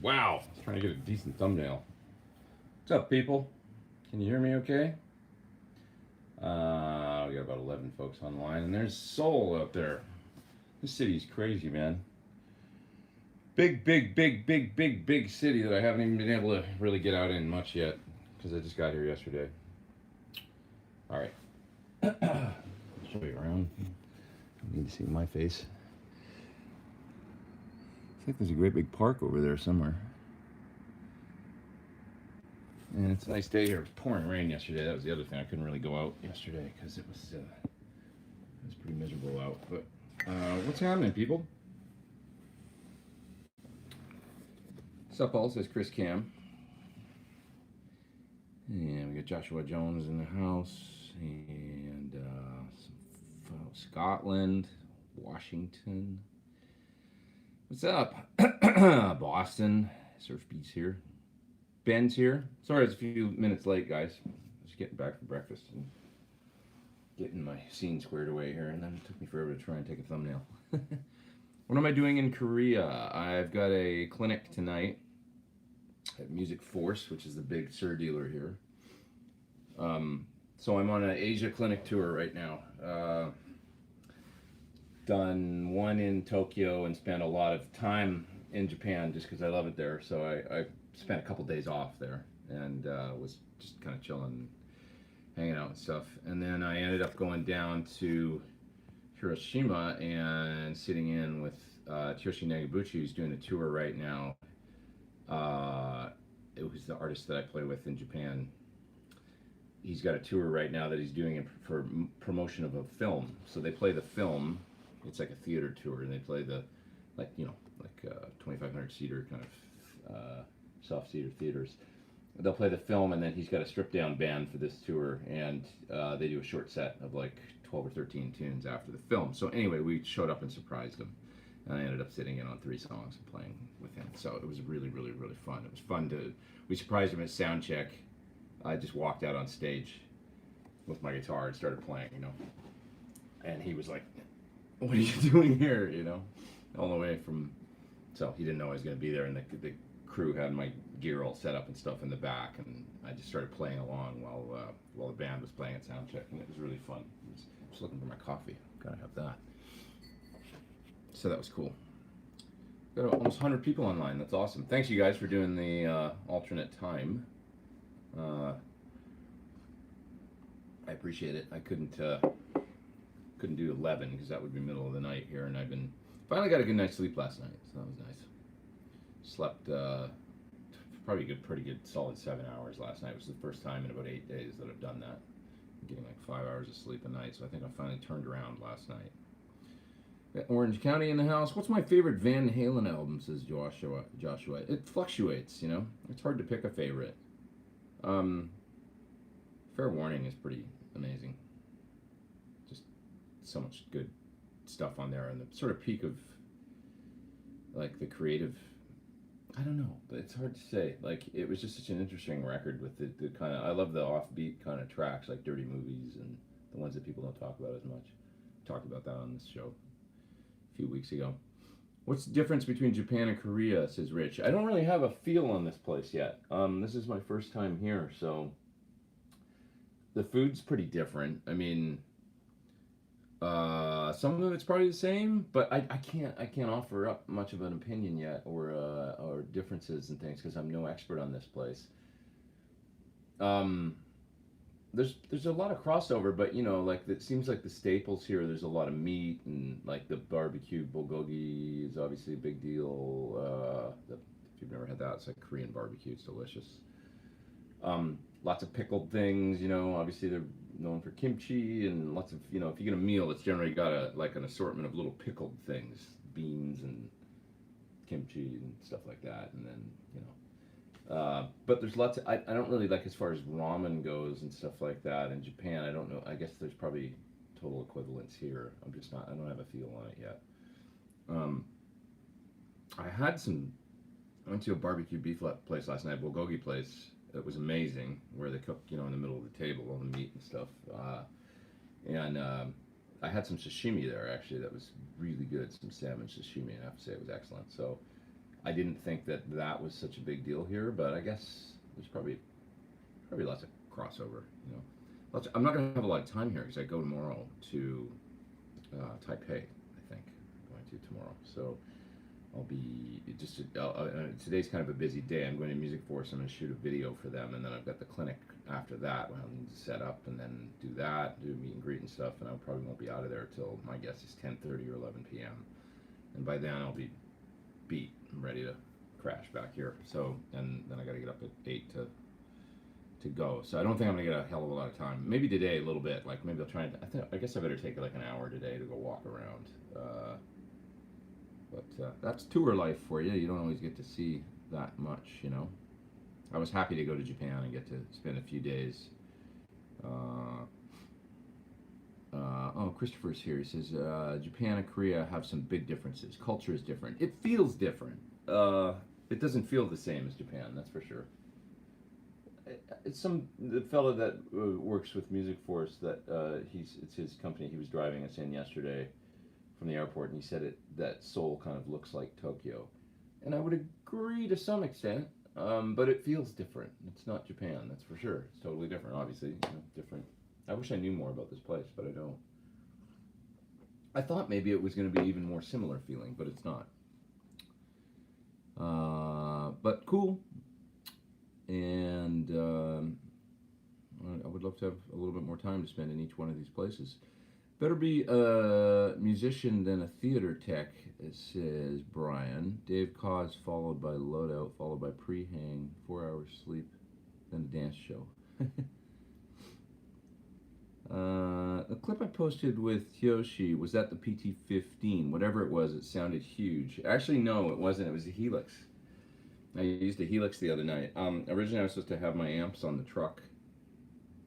Wow, I was trying to get a decent thumbnail. What's up, people? Can you hear me okay? We got about 11 folks online, and there's Seoul out there. This city's crazy, man. Big city that I haven't even been able to really get out in much yet because I just got here yesterday. All right. I'll show you around. You need to see my face. It's like there's a great big park over there somewhere. And it's a nice day here. It was pouring rain yesterday. That was the other thing. I couldn't really go out yesterday because it was pretty miserable out. But what's happening, people? What's up, all? Says Chris Cam. And we got Joshua Jones in the house. And Scotland, Washington. What's up? Boston. Surf Beats here. Ben's here. Sorry, it's a few minutes late, guys. Just getting back from breakfast and getting my scene squared away here, and then it took me forever to try and take a thumbnail. What am I doing in Korea? I've got a clinic tonight at Music Force, which is the big Sir dealer here. So I'm on an Asia clinic tour right now. Done one in Tokyo and spent a lot of time in Japan just because I love it there. So I spent a couple days off there and was just kind of chilling, hanging out and stuff. And then I ended up going down to Hiroshima and sitting in with Tyoshi Negabuchi, who's doing a tour right now. It was the artist that I play with in Japan. He's got a tour right now that he's doing for promotion of a film. So they play the film. It's like a theater tour, and they play the, like 2,500 seater kind of soft seater theaters. They'll play the film, and then he's got a stripped down band for this tour, and they do a short set of like 12 or 13 tunes after the film. So anyway, we showed up and surprised him, and I ended up sitting in on 3 songs and playing with him. So it was really fun. It was fun we surprised him at sound check. I just walked out on stage with my guitar and started playing, and he was like, "What are you doing here?" All the way from. So he didn't know I was going to be there, and the crew had my gear all set up and stuff in the back, and I just started playing along while the band was playing at sound check, and it was really fun. I was just looking for my coffee. Gotta have that. So that was cool. Got almost 100 people online. That's awesome. Thanks, you guys, for doing the alternate time. I appreciate it. I couldn't do 11 because that would be middle of the night here, and finally got a good night's sleep last night, so that was nice. Slept probably pretty good, solid 7 hours last night. It was the first time in about 8 days that I've done that. I'm getting like 5 hours of sleep a night, so I think I finally turned around last night. Got Orange County in the house. What's my favorite Van Halen album? Says Joshua. It fluctuates, It's hard to pick a favorite. Fair Warning is pretty amazing. Just so much good stuff on there, and the sort of peak of like the creative. I don't know, but it's hard to say. Like, it was just such an interesting record with the kind of. I love the offbeat kind of tracks like Dirty Movies and the ones that people don't talk about as much. Talked about that on this show a few weeks ago. What's the difference between Japan and Korea, says Rich? I don't really have a feel on this place yet. This is my first time here, so the food's pretty different. I mean, some of it's probably the same, but I can't offer up much of an opinion yet or differences and things because I'm no expert on this place. There's a lot of crossover, but like it seems like the staples here. There's a lot of meat and like the barbecue bulgogi is obviously a big deal. If you've never had that, it's like Korean barbecue. It's delicious. Lots of pickled things. Obviously they're known for kimchi and lots of if you get a meal, it's generally got an assortment of little pickled things, beans and kimchi and stuff like that, and then but there's lots of, I don't really like as far as ramen goes and stuff like that in Japan. I don't know. I guess there's probably total equivalents here. I don't have a feel on it yet. I went to a barbecue beef place last night, bulgogi place. It was amazing, where they cook, in the middle of the table, all the meat and stuff. And I had some sashimi there, actually, that was really good, some salmon sashimi, and I have to say it was excellent. So I didn't think that that was such a big deal here, but I guess there's probably lots of crossover. You know, I'm not gonna have a lot of time here because I go tomorrow to Taipei. I think I'm going to tomorrow, so I'll be just today's kind of a busy day. I'm going to Music Force. I'm going to shoot a video for them, and then I've got the clinic after that. I'll need to set up and then do that, do meet and greet and stuff. And I probably won't be out of there till my guess is 10:30 or 11 p.m. And by then I'll be beat. I'm ready to crash back here. So and then I got to get up at 8 to go. So I don't think I'm gonna get a hell of a lot of time. Maybe today a little bit. Like maybe I'll try. I guess I better take like an hour today to go walk around. But that's tour life for you. You don't always get to see that much, you know. I was happy to go to Japan and get to spend a few days. Oh, Christopher's here. He says Japan and Korea have some big differences. Culture is different. It feels different. It doesn't feel the same as Japan, that's for sure. It's the fellow that works with Music Force that it's his company. He was driving us in yesterday from the airport, and he said that Seoul kind of looks like Tokyo, and I would agree to some extent, but it feels different. It's not Japan, that's for sure. It's totally different, obviously, you know, different. I wish I knew more about this place, but I don't. I thought maybe it was going to be even more similar feeling, but it's not. But cool, and I would love to have a little bit more time to spend in each one of these places. Better be a musician than a theater tech, says Brian. Dave Cause followed by loadout, followed by pre-hang, 4 hours sleep, then a dance show. The clip I posted with Yoshi, was that the PT-15? Whatever it was, it sounded huge. Actually, no, it wasn't. It was the Helix. I used a Helix the other night. Originally, I was supposed to have my amps on the truck.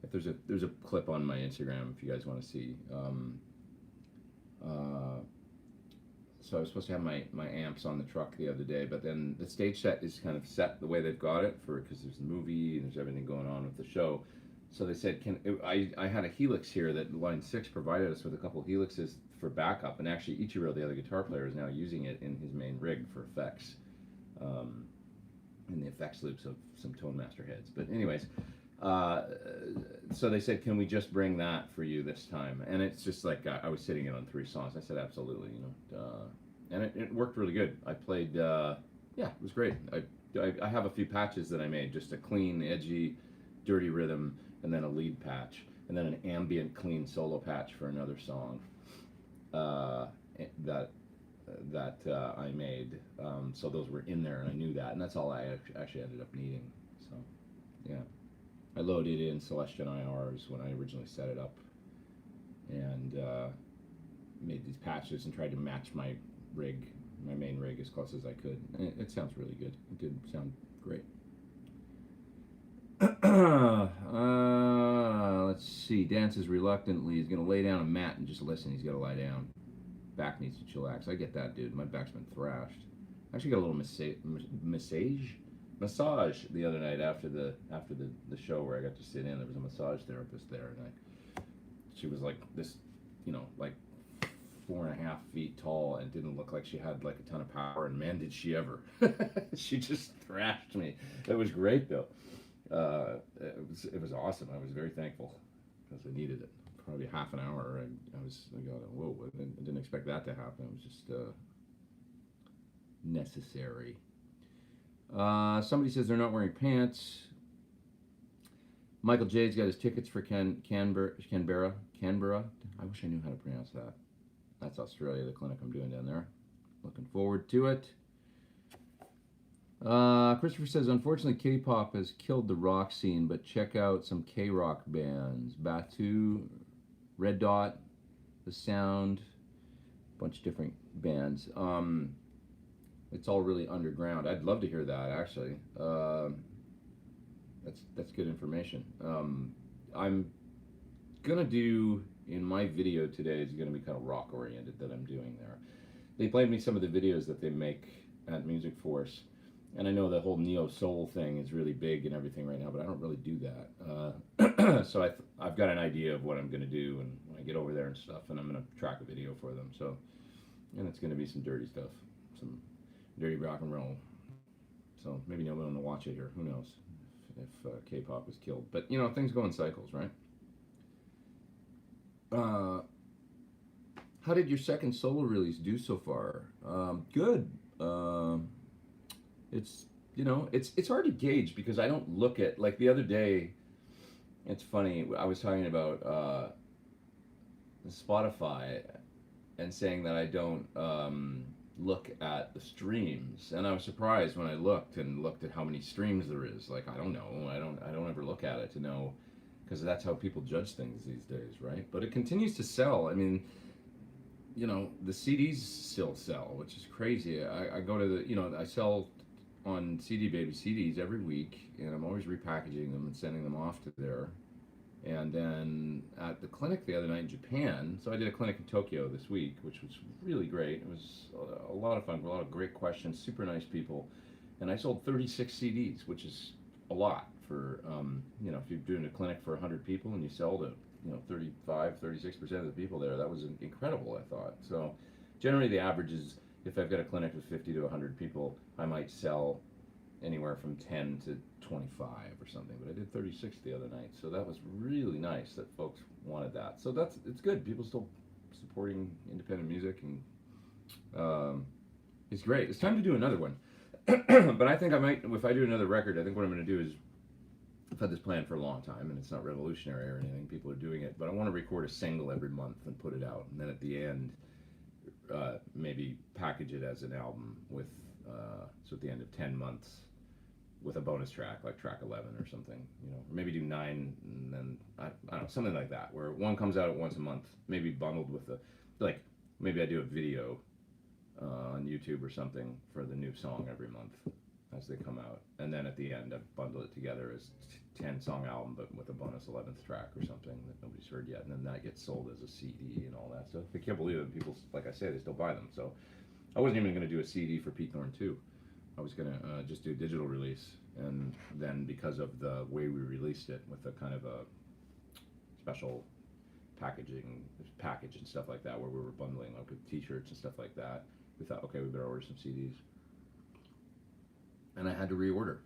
If there's a clip on my Instagram if you guys want to see. So I was supposed to have my amps on the truck the other day, but then the stage set is kind of set the way they've got it because there's the movie and there's everything going on with the show. So they said, I had a Helix here that Line 6 provided us with a couple Helixes for backup, and actually Ichiro, the other guitar player, is now using it in his main rig for effects, in the effects loops of some Tone Master heads. But anyways, so they said, can we just bring that for you this time? And it's just like, I was sitting in on 3 songs. I said, absolutely, you know, and it worked really good. I played, yeah, it was great. I have a few patches that I made, just a clean, edgy, dirty rhythm, and then a lead patch, and then an ambient, clean solo patch for another song that I made. So those were in there, and I knew that, and that's all I actually ended up needing. So, yeah. I loaded in Celestion IRs when I originally set it up, and made these patches and tried to match my main rig, as close as I could. And it sounds really good. It did sound great. Let's see. Dances reluctantly. He's gonna lay down a mat and just listen. He's gotta lie down. Back needs to chillax. I get that, dude. My back's been thrashed. I actually got a little massage the other night after the show where I got to sit in. There was a massage therapist there, and she was like this, you know, like 4.5 feet tall, and didn't look like she had like a ton of power. And man, did she ever! She just thrashed me. It was great though. It was awesome. I was very thankful because I needed it. Probably half an hour. I got, whoa! I didn't expect that to happen. It was just necessary. Somebody says they're not wearing pants. Michael J's got his tickets for Canberra. I wish I knew how to pronounce that. That's Australia, the clinic I'm doing down there. Looking forward to it. Christopher says, unfortunately, Kitty Pop has killed the rock scene, but check out some K-rock bands. Batu, Red Dot, The Sound, a bunch of different bands. It's all really underground. I'd love to hear that, actually. That's good information. I'm gonna do, in my video today, is gonna be kind of rock oriented that I'm doing there. They played me some of the videos that they make at Music Force, and I know the whole neo soul thing is really big and everything right now, but I don't really do that. So I've got an idea of what I'm gonna do, and when I get over there and stuff, and I'm gonna track a video for them. So, and it's gonna be some dirty stuff, some dirty rock and roll. So maybe no one will watch it here. Who knows if K-pop was killed? But things go in cycles, right? How did your second solo release do so far? Good. It's it's hard to gauge because I don't look at, like, the other day. It's funny. I was talking about Spotify and saying that I don't look at the streams, and I was surprised when I looked at how many streams there is. Like, I don't know. I don't ever look at it to know, because that's how people judge things these days, right? But it continues to sell. I mean, the CDs still sell, which is crazy. I go to I sell on CD Baby CDs every week, and I'm always repackaging them and sending them off to there. And then at the clinic the other night in Japan, so I did a clinic in Tokyo this week, which was really great. It was a lot of fun, a lot of great questions, super nice people. And I sold 36 CDs, which is a lot for, if you're doing a clinic for 100 people and you sell to, 36% of the people there, that was incredible, I thought. So generally the average is, if I've got a clinic with 50 to 100 people, I might sell anywhere from 10 to 25 or something, but I did 36 the other night, so that was really nice that folks wanted that. So it's good. People still supporting independent music, and it's great. It's time to do another one. But I think I might, if I do another record, I think what I'm going to do is, I've had this plan for a long time, and it's not revolutionary or anything. People are doing it, but I want to record a single every month and put it out, and then at the end, maybe package it as an album with, so at the end of 10 months, with a bonus track, like track 11 or something, or maybe do 9, and then, I don't know, something like that, where one comes out once a month, maybe bundled with maybe I do a video on YouTube or something for the new song every month as they come out, and then at the end I bundle it together as 10-song album, but with a bonus 11th track or something that nobody's heard yet, and then that gets sold as a CD and all that stuff. I can't believe it. People, like I say, they still buy them. So I wasn't even going to do a CD for Pete Thorn 2. I was going to just do a digital release, and then because of the way we released it with a kind of a special package and stuff like that, where we were bundling like with t-shirts and stuff like that, we thought, okay, we better order some CDs. And I had to reorder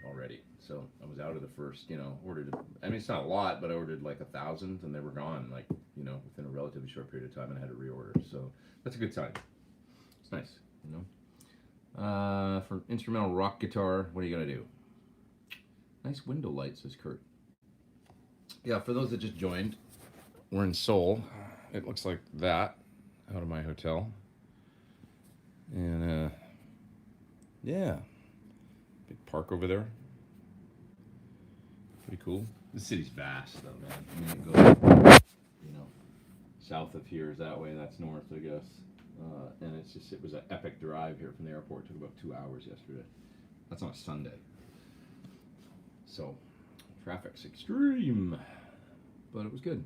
already. So I was out of the first, ordered, I mean, it's not a lot, but I ordered like 1,000, and they were gone, like, within a relatively short period of time, and I had to reorder. So that's a good sign. It's nice, For instrumental rock guitar, what are you going to do? Nice window light, says Kurt. Yeah, for those that just joined, we're in Seoul. It looks like that out of my hotel. And, yeah. Big park over there. Pretty cool. The city's vast, though, man. I mean, it goes, south of here is that way. That's north, I guess. And it was an epic drive here from the airport. It took about 2 hours yesterday. That's on a Sunday. So, traffic's extreme. But it was good.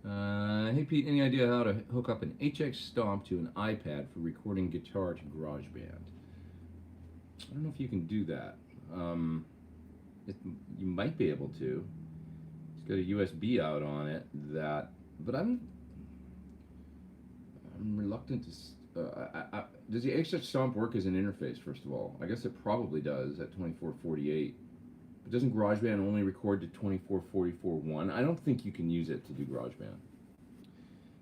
Hey Pete, any idea how to hook up an HX Stomp to an iPad for recording guitar to GarageBand? I don't know if you can do that. You might be able to. It's got a USB out on it but I'm reluctant to. Does the HX Stomp work as an interface? First of all, I guess it probably does at 2448. But doesn't GarageBand only record to 2444.1? I don't think you can use it to do GarageBand,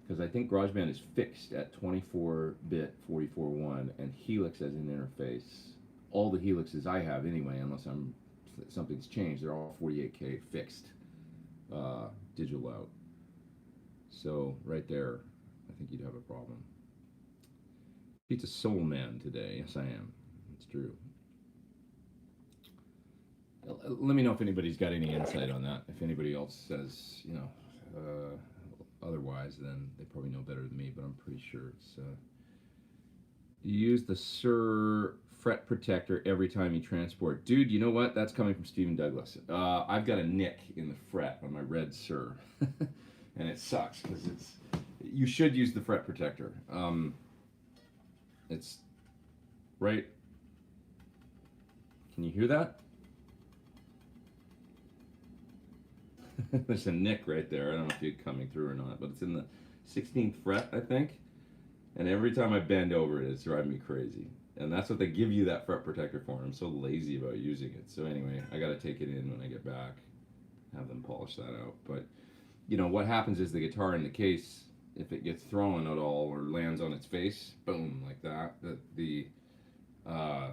because I think GarageBand is fixed at 24-bit 44.1, and Helix as an interface. All the Helixes I have anyway, unless something's changed, they're all 48K fixed digital out. So right there, I think you'd have a problem. Pete's a soul man today. Yes, I am. It's true. Let me know if anybody's got any insight on that. If anybody else says, otherwise, then they probably know better than me, but I'm pretty sure it's... You use the Sir fret protector every time you transport. Dude, you know what? That's coming from Stephen Douglas. I've got a nick in the fret on my red Sir. And it sucks, because you should use the fret protector. It's right... Can you hear that? There's a nick right there. I don't know if you're coming through or not, but it's in the 16th fret, I think. And every time I bend over it, it's driving me crazy. And that's what they give you that fret protector for. I'm so lazy about using it. So anyway, I got to take it in when I get back, have them polish that out. But what happens is the guitar in the case, if it gets thrown at all or lands on its face, boom, like that, the uh,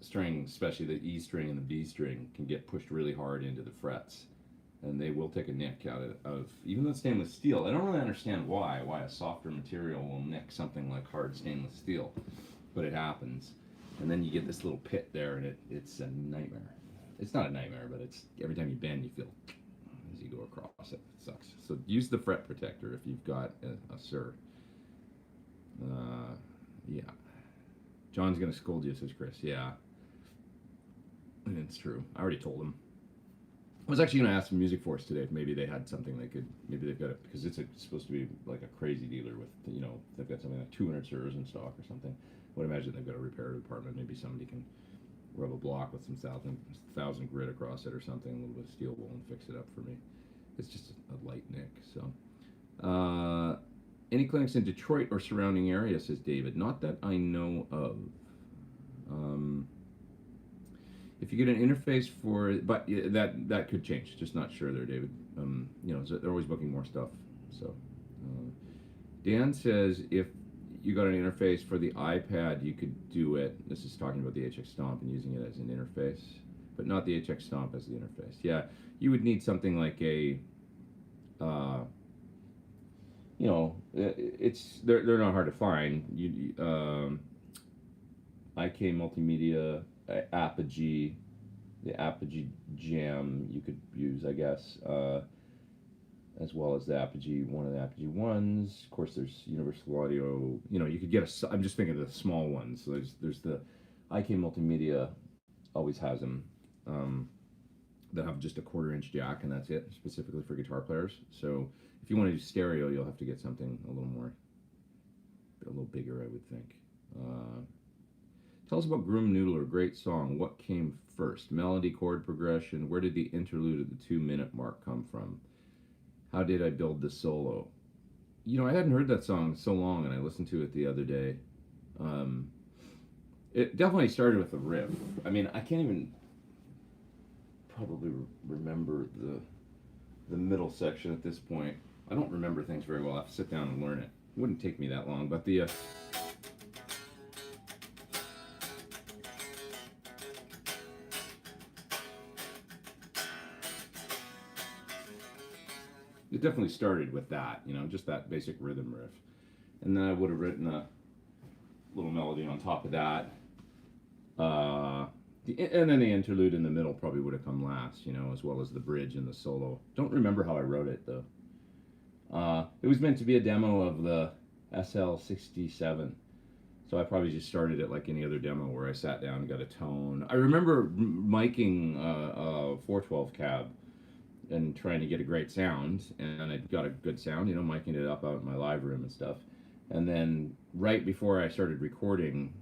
string, especially the E string and the B string, can get pushed really hard into the frets, and they will take a nick out of even though stainless steel. I don't really understand why a softer material will nick something like hard stainless steel, but it happens, and then you get this little pit there, and it's a nightmare. It's not a nightmare, but it's every time you bend, you feel as you go across it. It sucks. So use the fret protector if you've got a Sur. Yeah. John's gonna scold you, says Chris. Yeah. It's true. I already told him. I was actually going to ask the Music Force today if maybe they had something they could, maybe they've got it, because it's supposed to be like a crazy dealer with, they've got something like 200 Surs in stock or something. I would imagine they've got a repair department. Maybe somebody can rub a block with some thousand grit across it or something, a little bit of steel wool, and fix it up for me. It's just a light nick. So, any clinics in Detroit or surrounding area, says David? Not that I know of. If you get an interface for, but that could change. Just not sure there, David. They're always booking more stuff. So, Dan says if you got an interface for the iPad, you could do it. This is talking about the HX Stomp and using it as an interface, but not the HX Stomp as the interface. Yeah, you would need something like a, they're not hard to find. IK Multimedia, Apogee, the Apogee Jam you could use, I guess, as well as the Apogee, one of the Apogee ones. Of course, there's Universal Audio. You could get I'm just thinking of the small ones. So there's the IK Multimedia, always has them, that have just a 1/4-inch jack, and that's it, specifically for guitar players. So if you want to do stereo, you'll have to get something a little bigger, I would think. Tell us about Groom Noodler, great song. What came first? Melody, chord progression? Where did the interlude at the 2-minute mark come from? How did I build the solo? I hadn't heard that song so long, and I listened to it the other day. It definitely started with the riff. I mean, I can't even probably remember the middle section at this point. I don't remember things very well. I have to sit down and learn it. It wouldn't take me that long, but the... it definitely started with that, just that basic rhythm riff. And then I would have written a little melody on top of that. And then the interlude in the middle probably would have come last, as well as the bridge and the solo. Don't remember how I wrote it, though. It was meant to be a demo of the SL67. So I probably just started it like any other demo where I sat down and got a tone. I remember miking a 412 cab and trying to get a great sound, and I got a good sound, miking it up out in my live room and stuff. And then right before I started recording,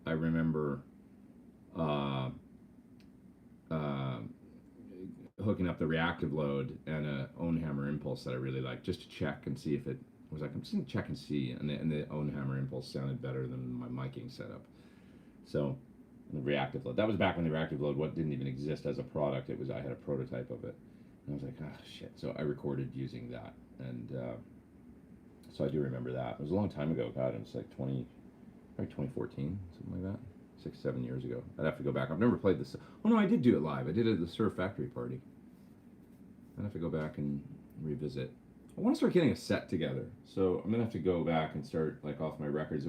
I remember hooking up the reactive load and a own hammer impulse that I really liked, just to check and see if it was like, I'm just gonna check and see, and the own hammer impulse sounded better than my miking setup. So the reactive load, that was back when the reactive load didn't even exist as a product. I had a prototype of it. And I was like, shit. So I recorded using that. And so I do remember that. It was a long time ago. God, it was like probably 2014, something like that. 6-7 years ago. I'd have to go back. I've never played this. Oh, no, I did do it live. I did it at the Surf Factory party. I'd have to go back and revisit. I want to start getting a set together. So I'm going to have to go back and start off my records.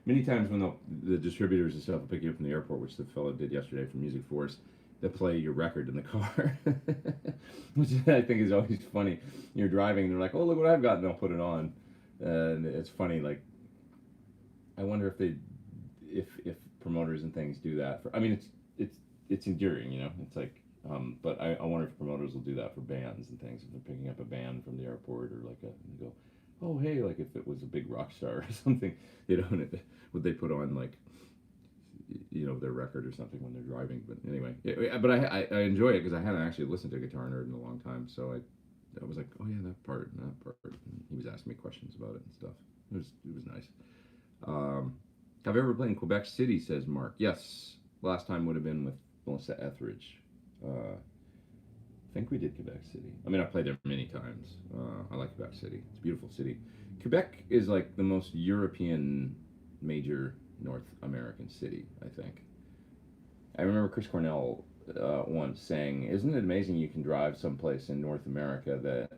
Many times when the distributors and stuff will pick you up from the airport, which the fellow did yesterday from Music Force, they play your record in the car, which I think is always funny. You're driving, and they're like, "Oh, look what I've got," and they'll put it on, and it's funny. I wonder if promoters and things do that. It's endearing, It's like, but I wonder if promoters will do that for bands and things. If they're picking up a band from the airport or and they go, "Oh, hey," if it was a big rock star or something, would they put on their record or something when they're driving. But anyway, but I enjoy it because I hadn't actually listened to Guitar Nerd in a long time, so I was like, oh yeah, that part and he was asking me questions about it and stuff. It was nice. Have you ever played in Quebec City, says Mark. Yes. Last time would have been with Melissa Etheridge. I think we did Quebec City. I mean, I played there many times. I like Quebec City. It's a beautiful city. Quebec is like the most European major North American city, I think. I remember Chris Cornell once saying, "Isn't it amazing you can drive someplace in North America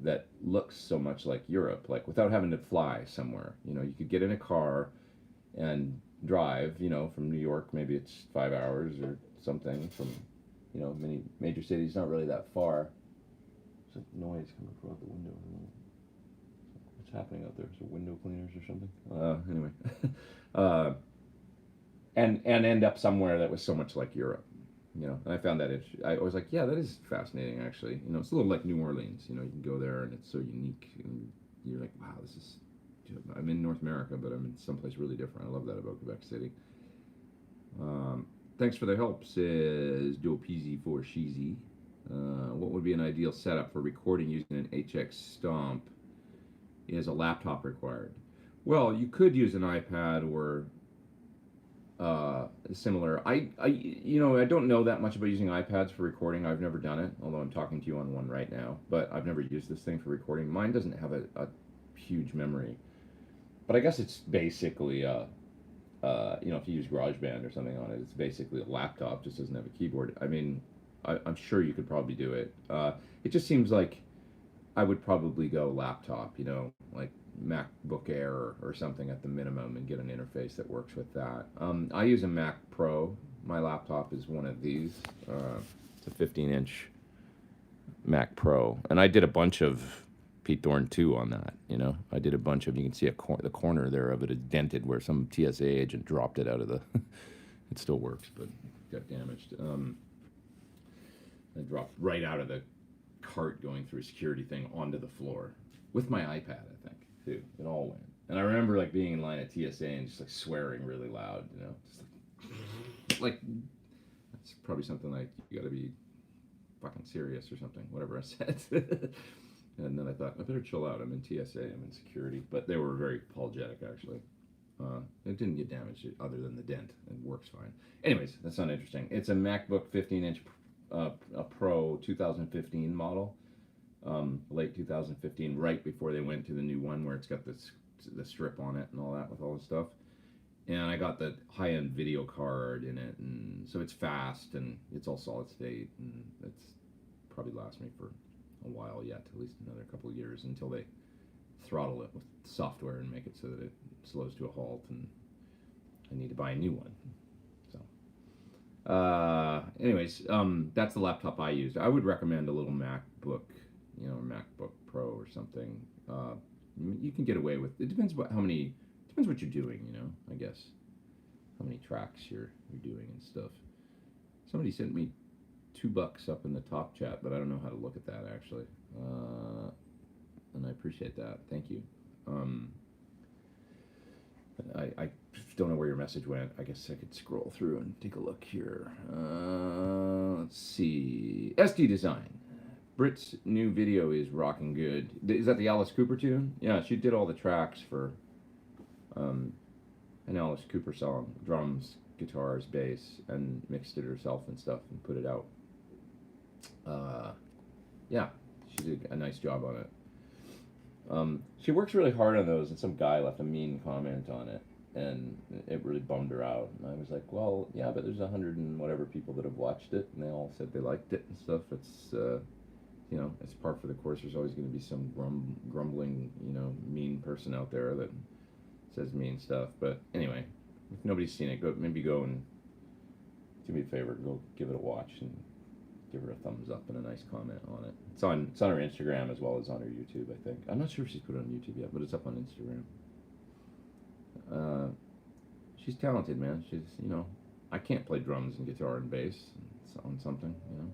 that looks so much like Europe, like without having to fly somewhere? You know, you could get in a car and drive, you know, from New York. Maybe it's 5 hours or something from, you know, many major cities. Not really that far. There's a noise coming from out the window. I don't know what's happening out there. Is it window cleaners or something? Anyway, and end up somewhere that was so much like Europe. You know, and I found that I was like, yeah, that is fascinating. Actually, you know, it's a little like New Orleans. You know, you can go there and it's so unique, and you're like, wow, this is. I'm in North America, but I'm in someplace really different. I love that about Quebec City. Thanks for the help, says Joe Peasy for Sheezy. What would be an ideal setup for recording using an HX Stomp? Is a laptop required? Well, you could use an iPad or similar. You know, I don't know that much about using iPads for recording. I've never done it, although I'm talking to you on one right now. But I've never used this thing for recording. Mine doesn't have a huge memory, but I guess it's basically you know, if you use GarageBand or something on it, it's basically a laptop. Just doesn't have a keyboard. I mean, I'm sure you could probably do it. It just seems like I would probably go laptop. You know, like MacBook Air or something at the minimum, and get an interface that works with that. I use a Mac Pro. My laptop is one of these. It's a 15-inch Mac Pro, and I did a bunch of Pete Thorn 2 on that. You know, I did a bunch of. You can see the corner there of it is dented where some TSA agent dropped it out of the. It still works, but got damaged. I dropped right out of the cart going through a security thing onto the floor with my iPad, I think. Too. It all went. And I remember like being in line at TSA and just like swearing really loud, you know, just like that's probably something like you got to be fucking serious or something, whatever I said. And then I thought I better chill out. I'm in TSA. I'm in security, but they were very apologetic actually. It didn't get damaged other than the dent. It works fine. Anyways, that's not interesting. It's a MacBook 15-inch a Pro 2015 model. Late 2015, right before they went to the new one where it's got the strip on it and all that with all the stuff. And I got the high-end video card in it, and so it's fast and it's all solid state, and it's probably last me for a while yet, at least another couple of years until they throttle it with software and make it so that it slows to a halt, and I need to buy a new one. So, anyways, that's the laptop I used. I would recommend a little MacBook. You know, MacBook Pro or something. You can get away with. It depends what you're doing. You know, I guess how many tracks you're doing and stuff. Somebody sent me $2 up in the top chat, but I don't know how to look at that actually. And I appreciate that. Thank you. I don't know where your message went. I guess I could scroll through and take a look here. Let's see. SD Design. Brit's new video is rocking good. Is that the Alice Cooper tune? Yeah, she did all the tracks for an Alice Cooper song. Drums, guitars, bass, and mixed it herself and stuff and put it out. Yeah, she did a nice job on it. She works really hard on those, and some guy left a mean comment on it, and it really bummed her out. And I was like, well, yeah, but there's 100 and whatever people that have watched it, and they all said they liked it and stuff. It's you know, it's par for the course. There's always going to be some grumbling, you know, mean person out there that says mean stuff. But anyway, if nobody's seen it, maybe go and do me a favor, go give it a watch and give her a thumbs up and a nice comment on it. It's on her Instagram as well as on her YouTube, I think. I'm not sure if she's put it on YouTube yet, but it's up on Instagram. She's talented, man. She's, you know, I can't play drums and guitar and bass on something, you know.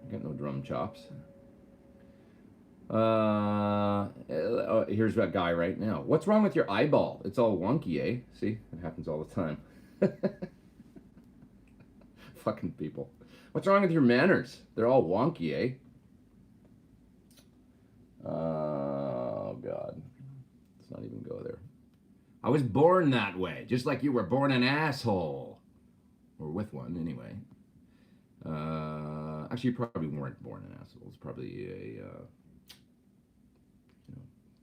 I got no drum chops. Here's that guy right now. What's wrong with your eyeball? It's all wonky, eh? See? It happens all the time. Fucking people. What's wrong with your manners? They're all wonky, eh? Oh, God. Let's not even go there. I was born that way, just like you were born an asshole. Or with one, anyway. Actually, you probably weren't born an asshole. It's probably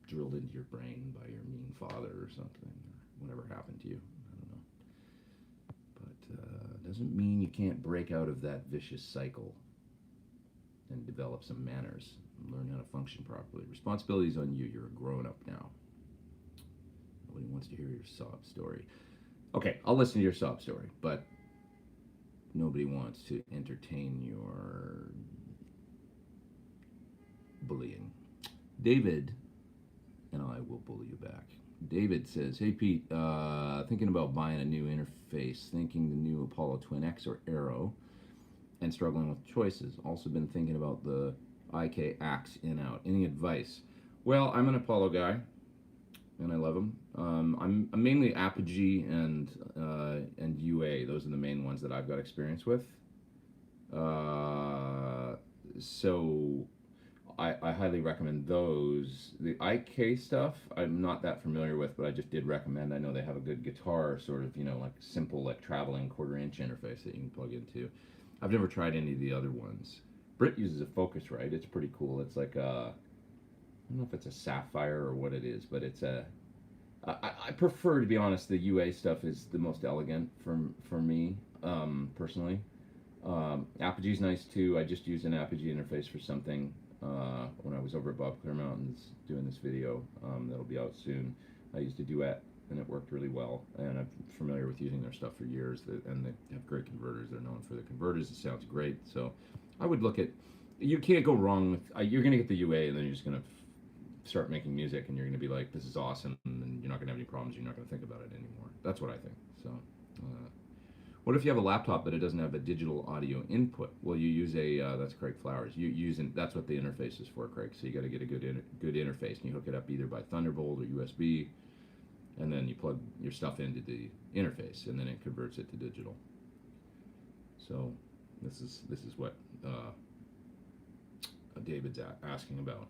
drilled into your brain by your mean father or something, or whatever happened to you. I don't know. But doesn't mean you can't break out of that vicious cycle and develop some manners and learn how to function properly. Responsibility's on you. You're a grown-up now. Nobody wants to hear your sob story. Okay, I'll listen to your sob story, but nobody wants to entertain your bullying. David, and I will bully you back. David says, hey Pete, thinking about buying a new interface, thinking the new Apollo Twin X or Aero, and struggling with choices. Also been thinking about the IK Axe in-out. Any advice? Well, I'm an Apollo guy, and I love them. I'm mainly Apogee and UA. Those are the main ones that I've got experience with. So I highly recommend those. The IK stuff I'm not that familiar with, but I just did recommend. I know they have a good guitar sort of, like simple, like traveling quarter-inch interface that you can plug into. I've never tried any of the other ones. Britt uses a Focusrite. It's pretty cool. It's like I don't know if it's a Sapphire or what it is, but it's I prefer, to be honest, the UA stuff is the most elegant for me, personally. Apogee's nice too. I just used an Apogee interface for something when I was over at Bob Clear Mountains doing this video that'll be out soon. I used a Duet, and it worked really well, and I'm familiar with using their stuff for years, and they have great converters. They're known for the converters. It sounds great, so I would look at, you can't go wrong with, you're going to get the UA, and then you're just going to start making music, and you're going to be like, this is awesome, and you're not going to have any problems. You're not going to think about it anymore. That's what I think. So what if you have a laptop but it doesn't have a digital audio input? Well, you use that's Craig Flowers. That's what the interface is for, Craig. So you got to get a good interface, and you hook it up either by Thunderbolt or USB, and then you plug your stuff into the interface, and then it converts it to digital. So this is what David's asking about.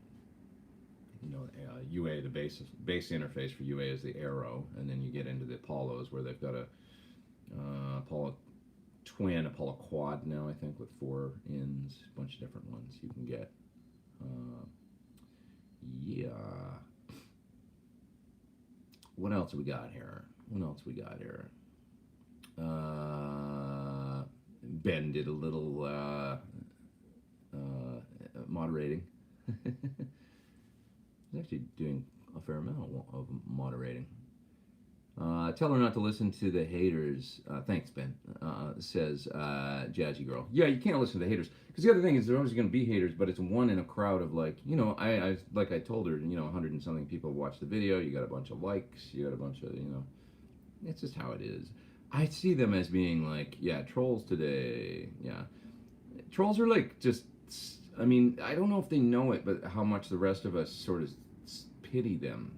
UA, the base interface for UA is the Aero, and then you get into the Apollos, where they've got a Apollo Twin, Apollo Quad now, I think, with 4 ins, a bunch of different ones you can get. Yeah. What else we got here? Ben did a little moderating. He's actually doing a fair amount of moderating. Tell her not to listen to the haters. Thanks, Ben. Says Jazzy Girl. Yeah, you can't listen to the haters. Because the other thing is, there's always going to be haters, but it's one in a crowd of like, I like I told her, 100 and something people watch the video. You got a bunch of likes. You got a bunch of, it's just how it is. I see them as being like, yeah, trolls today. Yeah. Trolls are like just, I mean, I don't know if they know it, but how much the rest of us sort of pity them,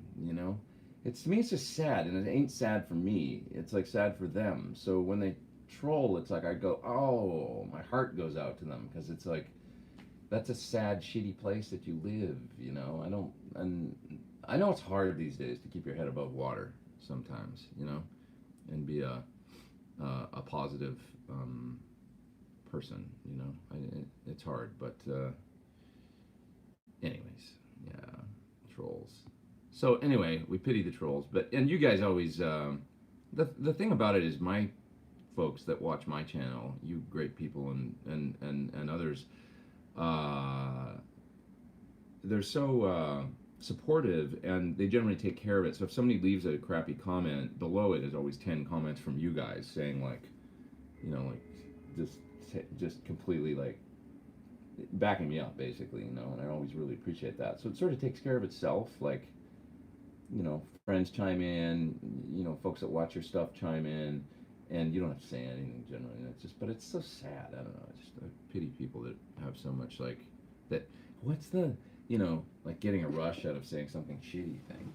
It's, to me, it's just sad, and it ain't sad for me. It's like sad for them. So when they troll, it's like I go, oh, my heart goes out to them, because it's like, that's a sad, shitty place that you live, I know it's hard these days to keep your head above water sometimes, and be a positive person, it's hard, but anyways, yeah, trolls. So anyway, we pity the trolls, and you guys always, the thing about it is, my folks that watch my channel, you great people and others, they're so supportive, and they generally take care of it. So if somebody leaves a crappy comment, below it is always 10 comments from you guys saying like, just completely like backing me up, basically, and I always really appreciate that. So it sort of takes care of itself, like, friends chime in, folks that watch your stuff chime in, and you don't have to say anything generally. It's just, but it's so sad. I don't know. I pity people that have so much like that. What's the, like getting a rush out of saying something shitty thing,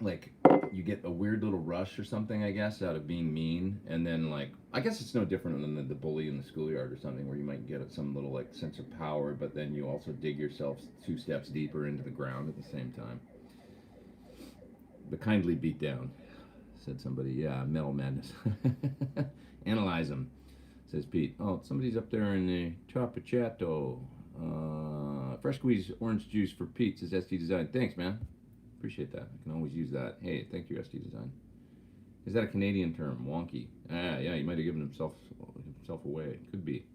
like you get a weird little rush or something, I guess, out of being mean, and then like, I guess it's no different than the bully in the schoolyard or something, where you might get some little like sense of power, but then you also dig yourself 2 steps deeper into the ground at the same time. the kindly beat down, said somebody. Yeah, Metal Madness. Analyze them, says Pete. Oh, somebody's up there in the Chapachato. Fresh squeeze orange juice for Pete, says SD Design. Thanks, man. Appreciate that. I can always use that. Hey, thank you, SD Design. Is that a Canadian term? Wonky. Yeah, he might have given himself away. Could be.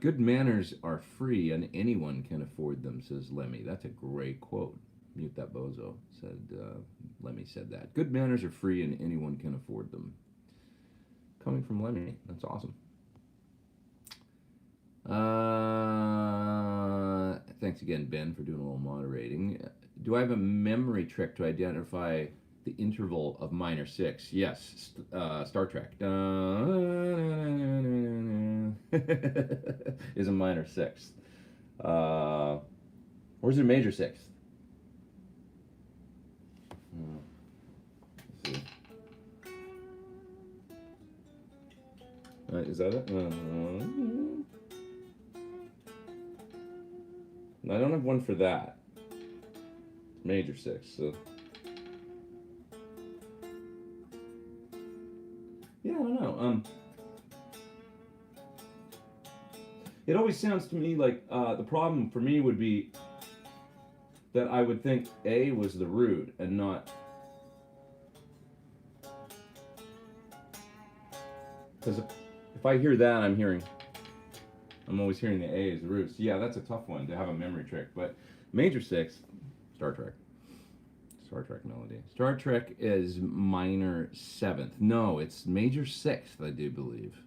Good manners are free and anyone can afford them, says Lemmy. That's a great quote. Mute that bozo, said Lemmy said that. Good manners are free and anyone can afford them. Coming from Lemmy. That's awesome. Thanks again, Ben, for doing a little moderating. Do I have a memory trick to identify the interval of minor 6? Yes, Star Trek. Is a minor 6th. Or is it a major 6th? Let's see. Is that it? I don't have one for that. Major 6, so. Yeah, I don't know. It always sounds to me like the problem for me would be that I would think A was the root and not. Because if I hear that, I'm always hearing the A as the root. So yeah, that's a tough one to have a memory trick. But major 6, Star Trek. Star Trek melody. Star Trek is minor 7th. No, it's major 6th, I do believe.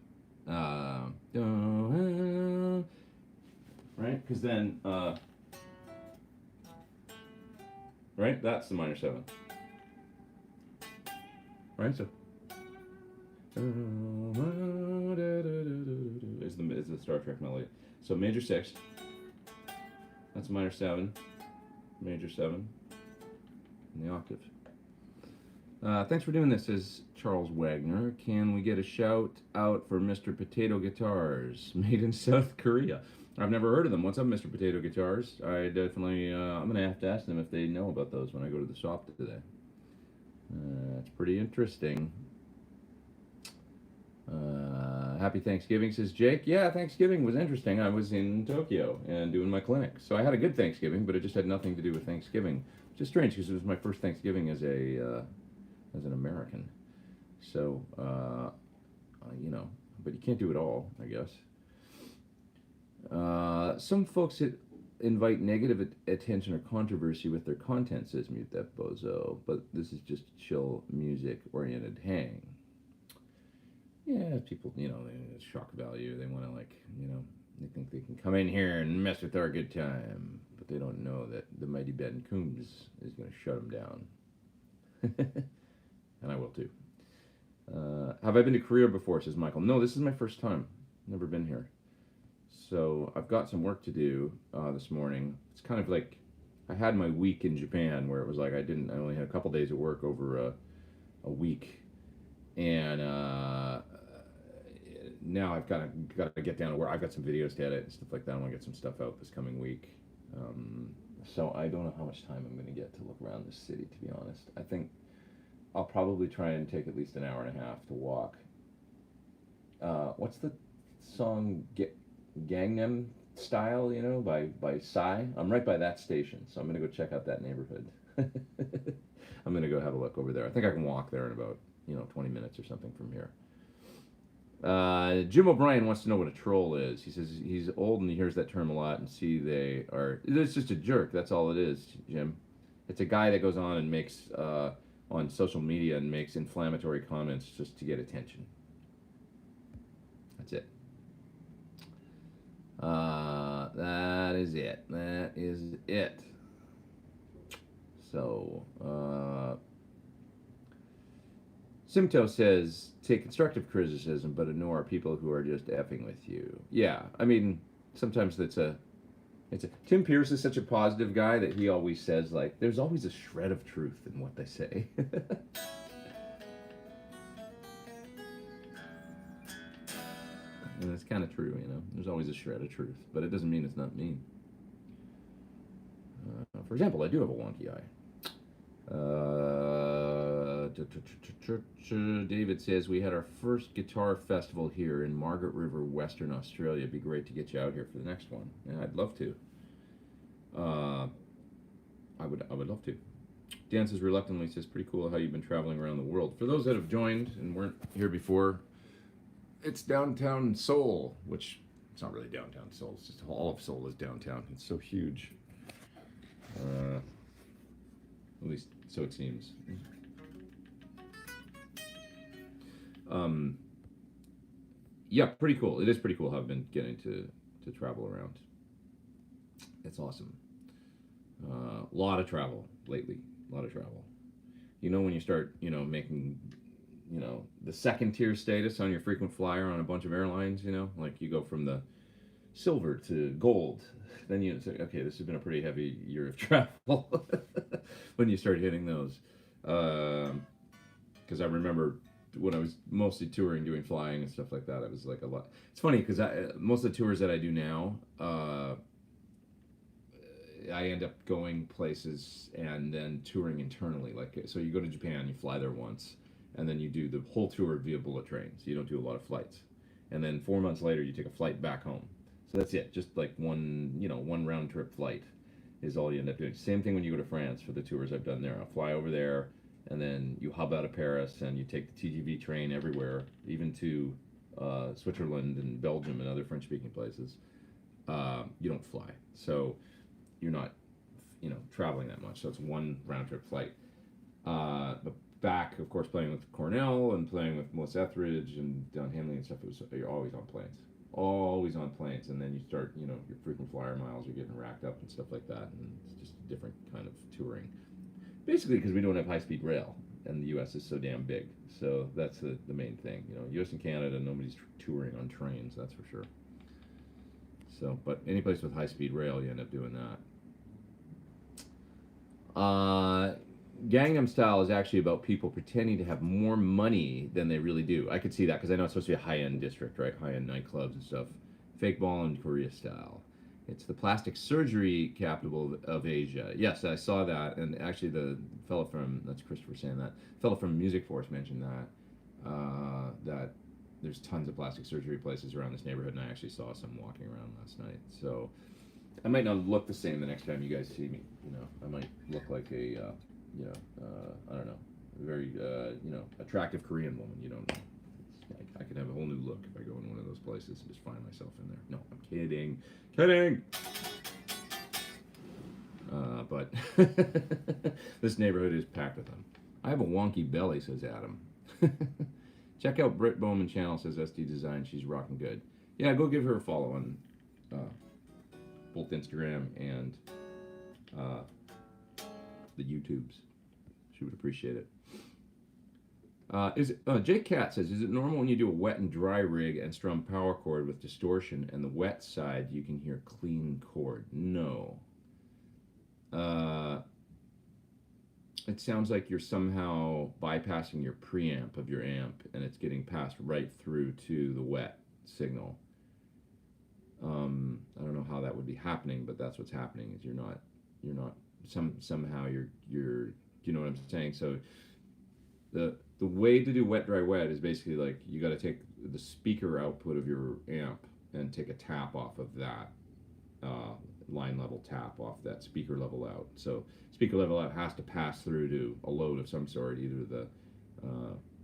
Right? Because then, right? That's the minor 7th. Right? So. Is the Star Trek melody. So major 6. That's minor 7. Major 7. In the octave. Thanks for doing this, says Charles Wagner. Can we get a shout out for Mr. Potato Guitars, made in South Korea? I've never heard of them. What's up, Mr. Potato Guitars? I definitely, I'm going to have to ask them if they know about those when I go to the shop today. It's pretty interesting. Happy Thanksgiving, says Jake. Yeah, Thanksgiving was interesting. I was in Tokyo and doing my clinic. So I had a good Thanksgiving, but it just had nothing to do with Thanksgiving. Which is strange because it was my first Thanksgiving as an American. So, but you can't do it all, I guess. Some folks invite negative attention or controversy with their content, says Mute That Bozo, but this is just chill music-oriented hang. Yeah, people, shock value. They want to, they think they can come in here and mess with our good time, but they don't know that the mighty Ben Coombs is going to shut them down. And I will too. Have I been to Korea before, says Michael. No, this is my first time. Never been here. So I've got some work to do this morning. It's kind of like I had my week in Japan where it was like I only had a couple days of work over a week. And now I've got to get down to where I've got some videos to edit and stuff like that. I want to get some stuff out this coming week. So I don't know how much time I'm going to get to look around this city, to be honest. I think I'll probably try and take at least an hour and a half to walk. What's the song Gangnam Style, by Psy? I'm right by that station, so I'm going to go check out that neighborhood. I'm going to go have a look over there. I think I can walk there in about 20 minutes or something from here. Jim O'Brien wants to know what a troll is. He says he's old and he hears that term a lot and it's just a jerk. That's all it is, Jim. It's a guy that goes on and makes, on social media and makes inflammatory comments just to get attention. That's it. That is it. That is it. So, Simto says, take constructive criticism, but ignore people who are just effing with you. Yeah, I mean, sometimes Tim Pierce is such a positive guy that he always says, there's always a shred of truth in what they say. And it's kind of true, There's always a shred of truth, but it doesn't mean it's not mean. For example, I do have a wonky eye. David says we had our first guitar festival here in Margaret River, Western Australia. It'd be great to get you out here for the next one. Yeah, I'd love to. I would love to. Dan says reluctantly, says pretty cool how you've been traveling around the world. For those that have joined and weren't here before, it's downtown Seoul, which it's not really downtown Seoul. It's just all of Seoul is downtown. It's so huge. At least so it seems. Yeah, pretty cool. It is pretty cool how I've been getting to travel around. It's awesome. A lot of travel lately. A lot of travel. You know, when you start, making, the second tier status on your frequent flyer on a bunch of airlines, like you go from the silver to gold, then you say, okay, this has been a pretty heavy year of travel when you start hitting those. Because I remember when I was mostly touring, doing flying and stuff like that, it was like a lot. It's funny because most of the tours that I do now, I end up going places and then touring internally. Like, so you go to Japan, you fly there once, and then you do the whole tour via bullet train. So you don't do a lot of flights. And then 4 months later, you take a flight back home. So that's it. Just like one round trip flight is all you end up doing. Same thing when you go to France for the tours I've done there. I'll fly over there, and then you hub out of Paris, and you take the TGV train everywhere, even to Switzerland and Belgium and other French-speaking places. You don't fly. So you're not, traveling that much. So it's one round trip flight. But back, of course, playing with Cornell and playing with Melissa Etheridge and Don Henley and stuff, you're always on planes. Always on planes. And then you start, your frequent flyer miles are getting racked up and stuff like that. And it's just a different kind of touring. Basically, because we don't have high-speed rail, and the U.S. is so damn big. So that's the main thing. U.S. and Canada, nobody's touring on trains, that's for sure. So, but any place with high-speed rail, you end up doing that. Gangnam Style is actually about people pretending to have more money than they really do. I could see that because I know it's supposed to be a high-end district, right? High-end nightclubs and stuff. Fake ball in Korea style. It's the plastic surgery capital of Asia. Yes, I saw that, and actually the fellow from, that's Christopher saying that, fellow from Music Force mentioned that, that there's tons of plastic surgery places around this neighborhood, and I actually saw some walking around last night. So I might not look the same the next time you guys see me. I might look like a, I don't know, a very, attractive Korean woman. You don't know. I could have a whole new look if I go in one of those places and just find myself in there. No, I'm kidding. Kidding! But this neighborhood is packed with them. I have a wonky belly, says Adam. Check out Britt Bowman channel, says SD Design. She's rocking good. Yeah, go give her a follow on both Instagram and the YouTubes. She would appreciate it. Jake Cat says, is it normal when you do a wet and dry rig and strum power chord with distortion and the wet side you can hear clean chord? No. It sounds like you're somehow bypassing your preamp of your amp and it's getting passed right through to the wet signal. I don't know how that would be happening, but that's what's happening. Is you're not somehow you're you know what I'm saying? So the way to do wet dry wet is basically like you got to take the speaker output of your amp and take a tap off of that line level tap off that speaker level out. So speaker level out has to pass through to a load of some sort, either the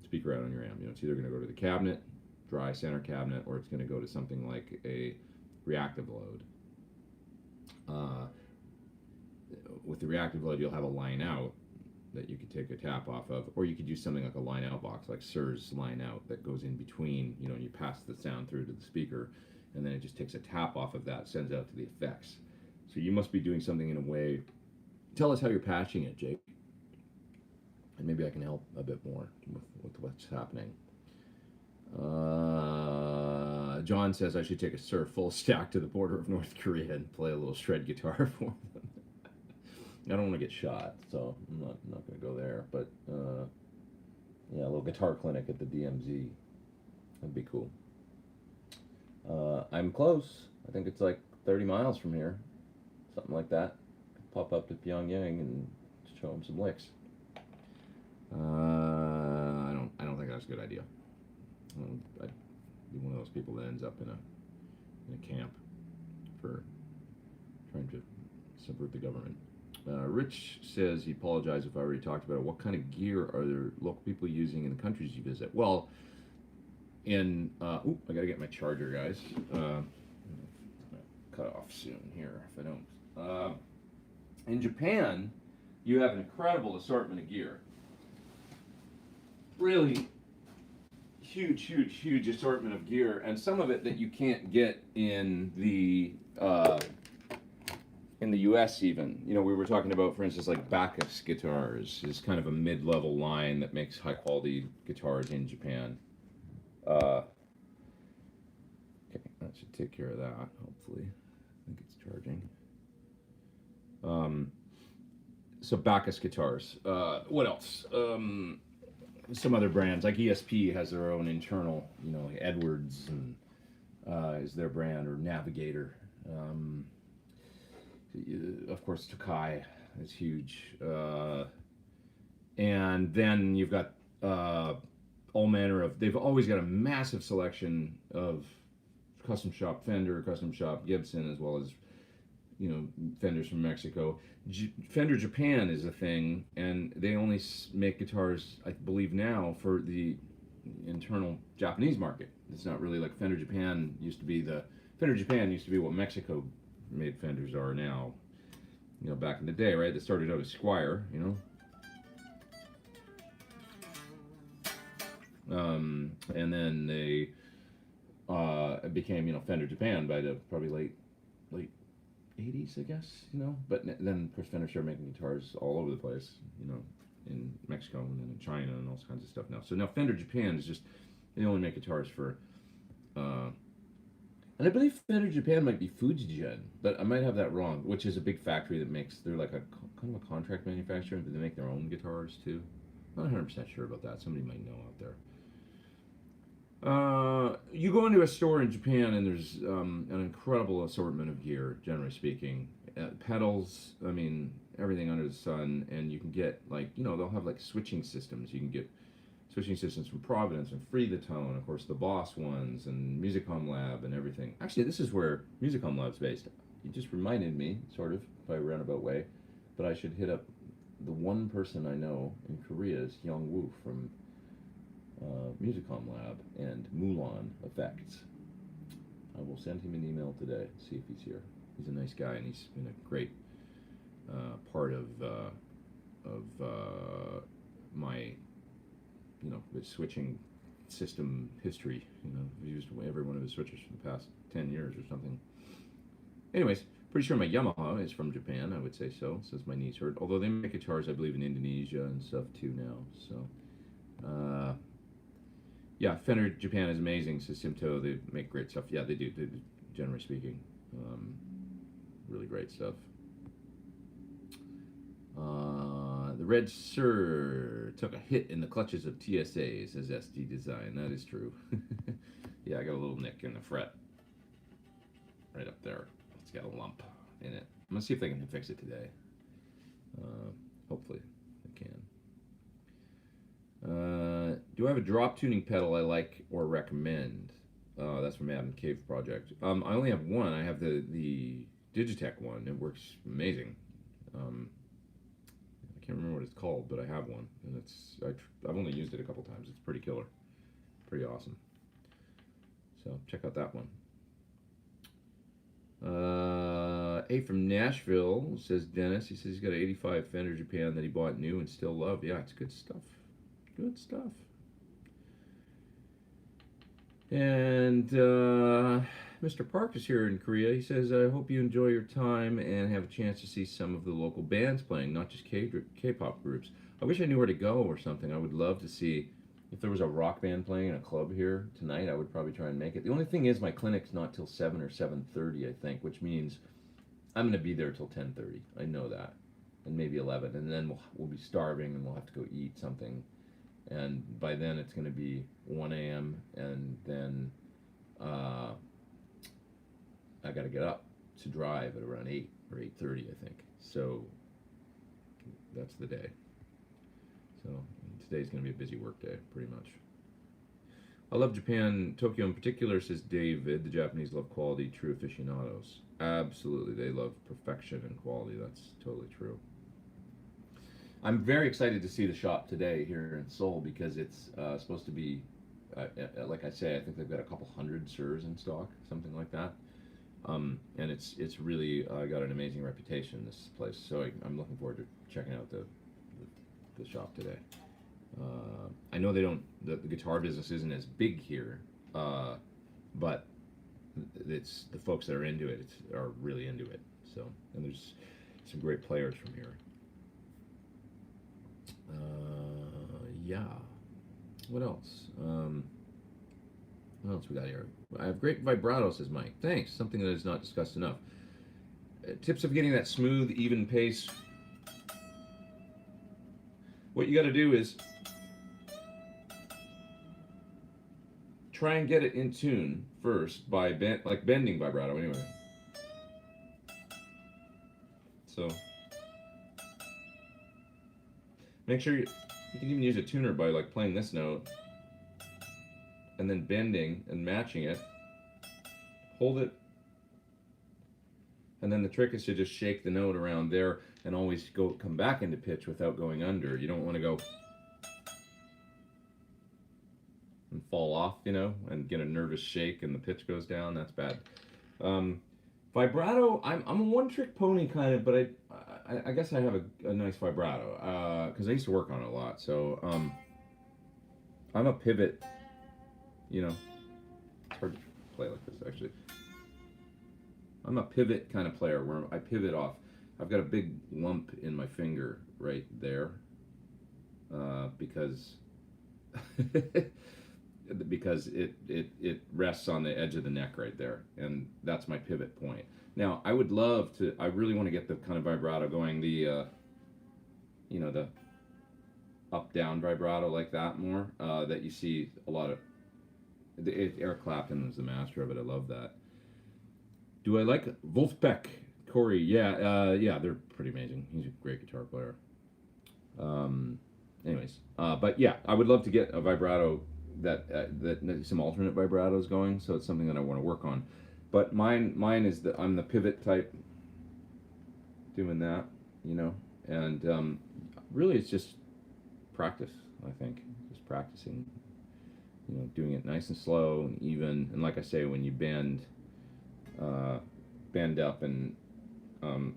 speaker out on your amp. It's either going to go to the cabinet, dry center cabinet, or it's going to go to something like a reactive load. With the reactive load, you'll have a line out that you could take a tap off of, or you could use something like a line out box, like Sir's line out, that goes in between, and you pass the sound through to the speaker, and then it just takes a tap off of that, sends out to the effects. So you must be doing something in a way. Tell us how you're patching it, Jake, and maybe I can help a bit more with what's happening. John says I should take a Sir full stack to the border of North Korea and play a little shred guitar for them. I don't want to get shot, so I'm not going to go there. But yeah, a little guitar clinic at the DMZ. That'd be cool. I'm close. I think it's like 30 miles from here, something like that. Pop up to Pyongyang and show them some licks. I don't think that's a good idea. I'd be one of those people that ends up in a camp for trying to subvert the government. Rich says he apologized if I already talked about it. What kind of gear are there local people using in the countries you visit? Well, I gotta get my charger, guys. Cut off soon here if I don't. In Japan, you have an incredible assortment of gear. Really huge assortment of gear, and some of it that you can't get in the U.S. even. You know, we were talking about, for instance, like Bacchus guitars is kind of a mid-level line that makes high-quality guitars in Japan. Okay, that should take care of that, hopefully. I think it's charging. So Bacchus guitars. What else? Some other brands, like ESP has their own internal, you know, Edwards and, is their brand, or Navigator. Of course, Tokai is huge. And then you've got all manner of, they've always got a massive selection of custom shop Fender, custom shop Gibson, as well as, you know, Fenders from Mexico. Fender Japan is a thing, and they only make guitars, I believe now, for the internal Japanese market. It's not really like Fender Japan used to be what Mexico made Fenders are now. You know, back in the day, right? They started out as Squier, you know. And then they became, you know, Fender Japan by the probably late 80s, I guess, you know. But then, of course, Fender started making guitars all over the place, you know, in Mexico and then in China and all kinds of stuff now. So now Fender Japan is just, they only make guitars for, and I believe Fender Japan might be Fujigen, but I might have that wrong, which is a big factory that makes, they're like a kind of a contract manufacturer, but they make their own guitars too. I'm not 100% sure about that. Somebody might know out there. You go into a store in Japan and there's an incredible assortment of gear, generally speaking. Pedals, I mean, everything under the sun, and you can get, like, you know, they'll have like switching systems. You can get switching systems from Providence and Free the Tone, of course, the Boss ones, and Musicom Lab and everything. Actually, this is where Musicom Lab's based. You just reminded me, sort of, by a roundabout way, that I should hit up the one person I know in Korea is Hyung Woo from Musicom Lab and Mulan Effects. I will send him an email today, see if he's here. He's a nice guy, and he's been a great part of my, you know, switching system history. You know, I've used every one of his switches for the past 10 years or something. Anyways, pretty sure my Yamaha is from Japan, I would say so, since my knees hurt. Although they make guitars, I believe, in Indonesia and stuff too now. So, yeah, Fender Japan is amazing. Systemto, they make great stuff. Yeah, they do, generally speaking. Really great stuff. The Red Sir took a hit in the clutches of TSA, says SD Design. That is true. Yeah, I got a little nick in the fret. Right up there. It's got a lump in it. I'm going to see if they can fix it today. Hopefully they can. Do I have a drop tuning pedal I like or recommend? That's from Adam Cave Project. I only have one. I have the Digitech one. It works amazing. I can't remember what it's called, but I have one, and I've only used it a couple times. It's pretty killer, pretty awesome. So check out that one. A from Nashville, says Dennis. He says he's got an '85 Fender Japan that he bought new and still love. Yeah, it's good stuff. Good stuff. And Mr. Park is here in Korea. He says, I hope you enjoy your time and have a chance to see some of the local bands playing, not just K-pop groups. I wish I knew where to go or something. I would love to see if there was a rock band playing in a club here tonight. I would probably try and make it. The only thing is my clinic's not till 7 or 7:30, I think, which means I'm going to be there till 10:30. I know that. And maybe 11. And then we'll be starving and we'll have to go eat something. And by then it's going to be 1 a.m. and then I got to get up to drive at around 8 or 8:30, I think. So that's the day. So today's going to be a busy work day, pretty much. I love Japan, Tokyo in particular, says David. The Japanese love quality, true aficionados. Absolutely, they love perfection and quality. That's totally true. I'm very excited to see the shop today here in Seoul because it's supposed to be, like I say, I think they've got a couple hundred SIRs in stock, something like that. And it's really got an amazing reputation, this place. So I'm looking forward to checking out the shop today. I know they don't, the guitar business isn't as big here, but it's the folks that are into it are really into it. So, and there's some great players from here. Yeah. What else? What else we got here? I have great vibrato, says Mike. Thanks. Something that is not discussed enough. Tips of getting that smooth, even pace. What you got to do is try and get it in tune first by bending vibrato anyway. So make sure you can even use a tuner by like playing this note and then bending and matching it. Hold it, and then the trick is to just shake the note around there and always come back into pitch without going under. You don't want to go and fall off, you know, and get a nervous shake and the pitch goes down. That's bad. Vibrato, I'm a one-trick pony kind of, but I guess I have a nice vibrato because I used to work on it a lot. So I'm a pivot, you know. It's hard to play like this actually. I'm a pivot kind of player where I pivot off. I've got a big lump in my finger right there because because it rests on the edge of the neck right there, and that's my pivot point. Now I would love to. I really want to get the kind of vibrato going. The you know, the up down vibrato like that more that you see a lot of. Eric Clapton is the master of it. I love that. Do I like Wolfpack? Corey, yeah, they're pretty amazing. He's a great guitar player. Anyways, but yeah, I would love to get a vibrato that some alternate vibratos going. So it's something that I want to work on. But mine is that I'm the pivot type, doing that, you know, and really it's just practice. I think just practicing, you know, doing it nice and slow and even. And like I say, when you bend up and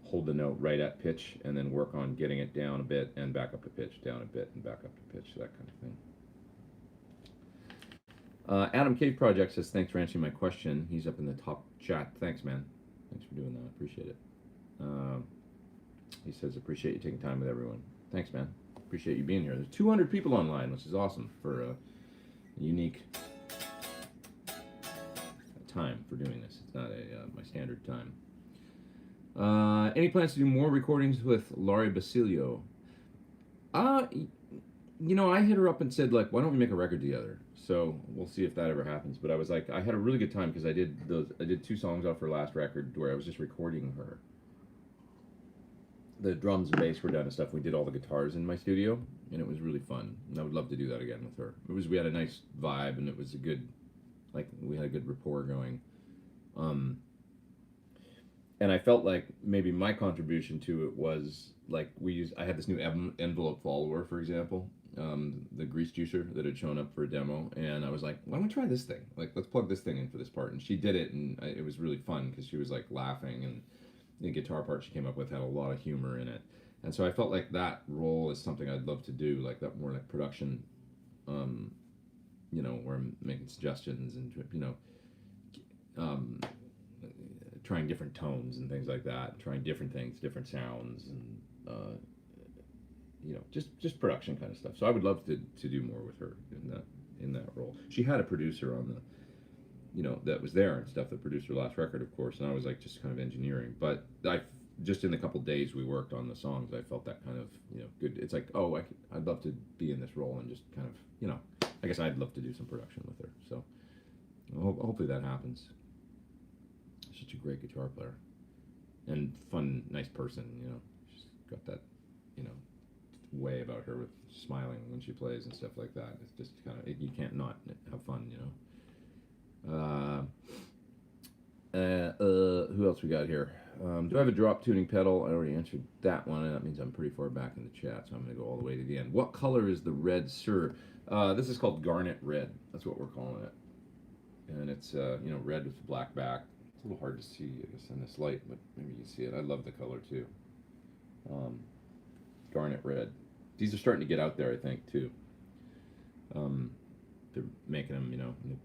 hold the note right at pitch, and then work on getting it down a bit and back up to pitch, down a bit and back up to pitch, that kind of thing. Adam Cave Project says, thanks for answering my question. He's up in the top chat. Thanks, man. Thanks for doing that. I appreciate it. He says, appreciate you taking time with everyone. Thanks, man. Appreciate you being here. There's 200 people online, which is awesome for a unique time for doing this. It's not my standard time. Any plans to do more recordings with Laurie Basilio? You know, I hit her up and said, like, why don't we make a record together? So we'll see if that ever happens. But I was like, I had a really good time because I did 2 songs off her last record where I was just recording her. The drums and bass were done and stuff. We did all the guitars in my studio, and it was really fun. And I would love to do that again with her. We had a nice vibe, and it was a good, like, we had a good rapport going. And I felt like maybe my contribution to it was, like, I had this new envelope follower, for example, the grease juicer that had shown up for a demo, and I was like, why don't we try this thing? Like, let's plug this thing in for this part. And she did it, and it was really fun because she was, like, laughing, and the guitar part she came up with had a lot of humor in it. And so I felt like that role is something I'd love to do, like that more like production, you know, where I'm making suggestions and, you know, trying different tones and things like that, trying different things, different sounds, and you know, just production kind of stuff. So I would love to do more with her in that role. She had a producer on the, you know, that was there and stuff that produced her last record, of course, and I was like just kind of engineering. But just in the couple days we worked on the songs, I felt that kind of, you know, good. It's like, oh, I'd love to be in this role and just kind of, you know, I guess I'd love to do some production with her. So hopefully that happens. She's such a great guitar player and fun, nice person, you know. She's got that, you know, way about her with smiling when she plays and stuff like that. It's just kind of, you can't not have fun, you know. Who else we got here? Do I have a drop tuning pedal? I already answered that one, and that means I'm pretty far back in the chat, so I'm going to go all the way to the end. What color is the red, sir? This is called garnet red. That's what we're calling it. And it's, you know, red with black back. It's a little hard to see, I guess, in this light, but maybe you can see it. I love the color, too. Garnet red. These are starting to get out there, I think, too. They're making them, you know, the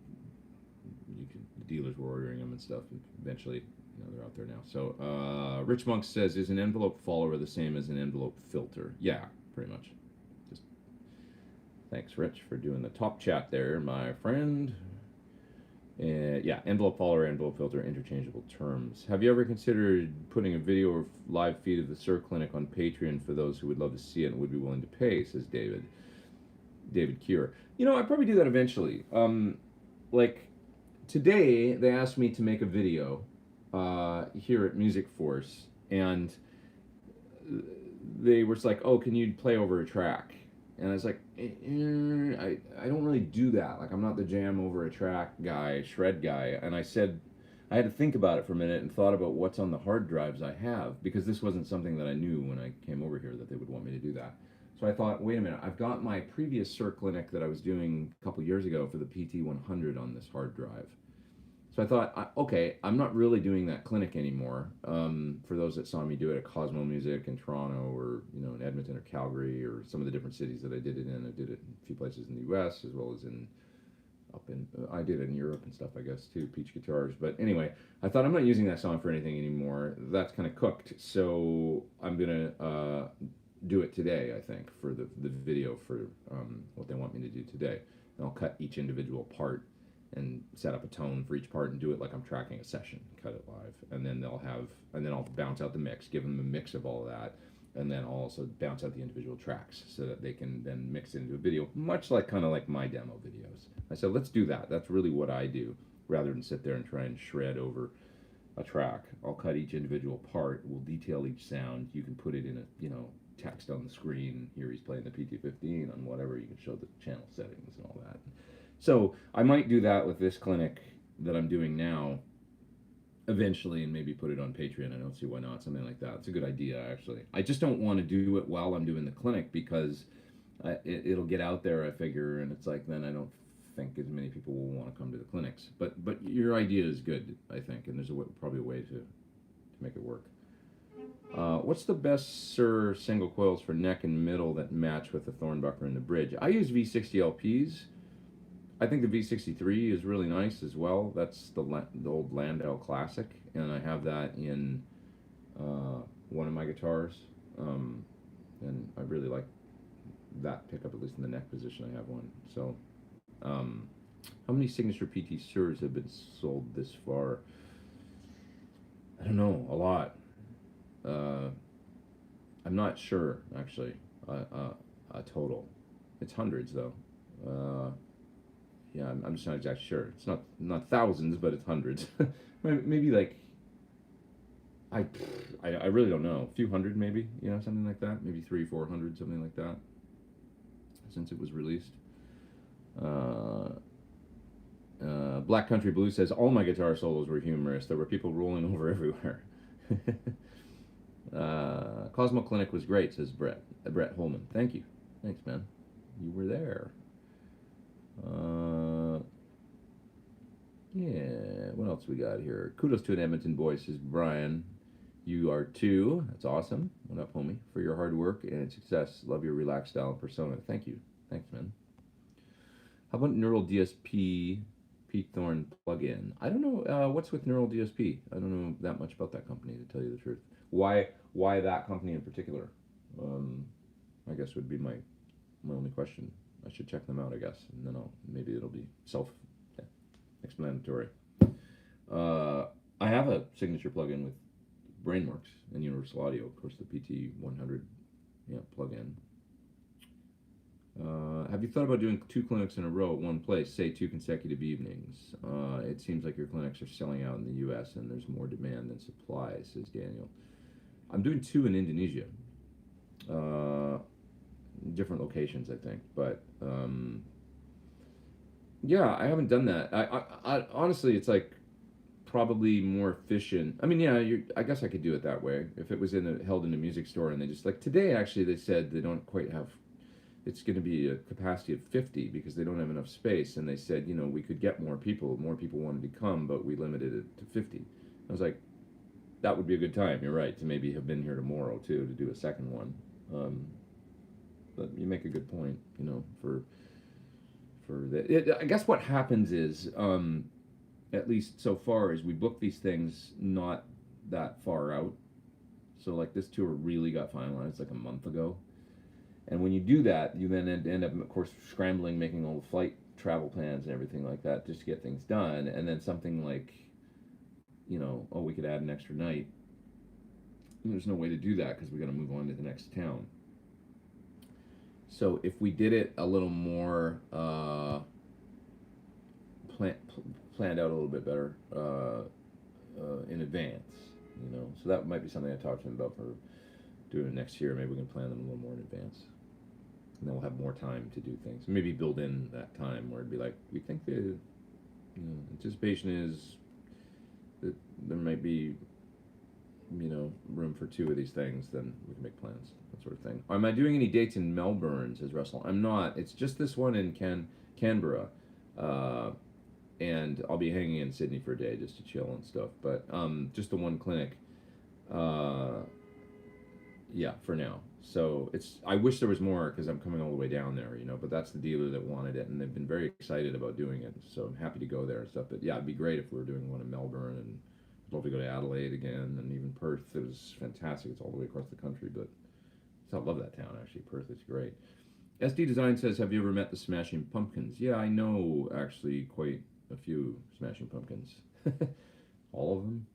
dealers were ordering them and stuff, and eventually, you know, they're out there now. So, Rich Monk says, is an envelope follower the same as an envelope filter? Yeah, pretty much. Just thanks, Rich, for doing the top chat there, my friend. Yeah, envelope follower, envelope filter, interchangeable terms. Have you ever considered putting a video or live feed of the Sir Clinic on Patreon for those who would love to see it and would be willing to pay, says David Cure. You know, I'd probably do that eventually. Like, today, they asked me to make a video here at Music Force, and they were like, oh, can you play over a track? And I was like, I don't really do that. Like, I'm not the jam over a track guy, shred guy. And I said, I had to think about it for a minute and thought about what's on the hard drives I have, because this wasn't something that I knew when I came over here that they would want me to do that. So I thought, wait a minute, I've got my previous Sir Clinic that I was doing a couple years ago for the PT100 on this hard drive. So I thought, okay, I'm not really doing that clinic anymore. For those that saw me do it at Cosmo Music in Toronto, or, you know, in Edmonton or Calgary, or some of the different cities that I did it in. I did it in a few places in the U.S. as well as I did it in Europe and stuff, I guess, too, Peach Guitars. But anyway, I thought, I'm not using that song for anything anymore. That's kind of cooked. So I'm gonna do it today, I think, for the video for what they want me to do today. And I'll cut each individual part and set up a tone for each part and do it like I'm tracking a session, cut it live. And then I'll bounce out the mix, give them a mix of all of that, and then I'll also bounce out the individual tracks so that they can then mix it into a video, much like kind of like my demo videos. I said, let's do that. That's really what I do, rather than sit there and try and shred over a track. I'll cut each individual part, we'll detail each sound. You can put it in a, you know, text on the screen. Here he's playing the PT15 on whatever. You can show the channel settings and all that. So I might do that with this clinic that I'm doing now eventually, and maybe put it on Patreon. I don't see why not, something like that. It's a good idea, actually. I just don't want to do it while I'm doing the clinic, because it'll get out there, I figure, and it's like, then I don't think as many people will want to come to the clinics. But your idea is good, I think, and there's probably a way to make it work. What's the best Sir single coils for neck and middle that match with the Thornbucker and the bridge? I use V60 LPs. I think the V63 is really nice as well. That's the old Landau Classic, and I have that in one of my guitars, and I really like that pickup, at least in the neck position. I have one. So, how many signature PT Sirs have been sold this far? I don't know, a lot. I'm not sure, actually, a total. It's hundreds, though. Yeah, I'm just not exactly sure. It's not thousands, but it's hundreds. Maybe like, I really don't know. A few hundred, maybe, you know, something like that. Maybe 300-400, something like that, since it was released. Black Country Blue says, all my guitar solos were humorous. There were people rolling over everywhere. Cosmo Clinic was great, says Brett Holman. Thank you. Thanks, man. You were there. Yeah, what else we got here? Kudos to an Edmonton boy, says Brian. You are too. That's awesome. What up, homie? For your hard work and success. Love your relaxed style and persona. Thank you. Thanks, man. How about Neural DSP Pete Thorn plugin? I don't know what's with Neural DSP. I don't know that much about that company, to tell you the truth. Why that company in particular? I guess would be my only question. I should check them out, I guess, and then maybe it'll be self-explanatory. I have a signature plugin with Brainworks and Universal Audio, of course, the PT100 plugin. Have you thought about doing 2 clinics in a row at one place, say 2 consecutive evenings? It seems like your clinics are selling out in the U.S. and there's more demand than supply, says Daniel. I'm doing 2 in Indonesia. different locations, I think. But yeah, I haven't done that. I honestly, it's like probably more efficient. I mean, yeah, I guess I could do it that way if it was held in a music store and they just like today. Actually, they said they don't quite have. It's going to be a capacity of 50 because they don't have enough space, and they said, we could get more people. More people wanted to come, but we limited it to 50. I was like, that would be a good time. You're right to maybe have been here tomorrow too to do a second one. But you make a good point. I guess what happens is, at least so far, is we book these things not that far out. So like this tour really got finalized like a month ago, and when you do that, you then end up, of course, scrambling, making all the flight travel plans and everything like that just to get things done. And then something like, oh, we could add an extra night. And there's no way to do that because we got to move on to the next town. So if we did it a little more planned out a little bit better in advance, so that might be something I talked to them about for doing it next year. Maybe we can plan them a little more in advance, and then we'll have more time to do things. Maybe build in that time where it'd be like, we think the anticipation is that there might be room for 2 of these things, then we can make plans, that sort of thing. Am I doing any dates in Melbourne, says Russell? I'm not. It's just this one in Canberra, and I'll be hanging in Sydney for a day just to chill and stuff, but just the one clinic, yeah, for now. So I wish there was more because I'm coming all the way down there, but that's the dealer that wanted it, and they've been very excited about doing it, so I'm happy to go there and stuff. But yeah, it'd be great if we were doing one in Melbourne, and I'd love to go to Adelaide again, and even Perth. It was fantastic. It's all the way across the country, but I love that town, actually. Perth is great. SD Design says, have you ever met the Smashing Pumpkins? Yeah, I know, actually, quite a few Smashing Pumpkins. All of them.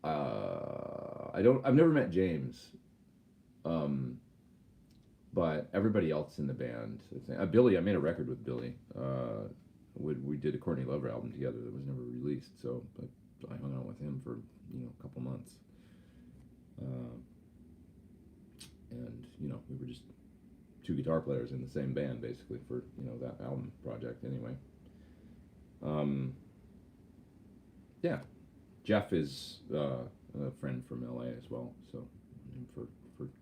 I've never met James. But everybody else in the band, Billy, I made a record with Billy. We did a Courtney Love album together that was never released, but I hung out with him for a couple months, and we were just 2 guitar players in the same band basically for that album project anyway. Yeah, Jeff is a friend from LA as well, so for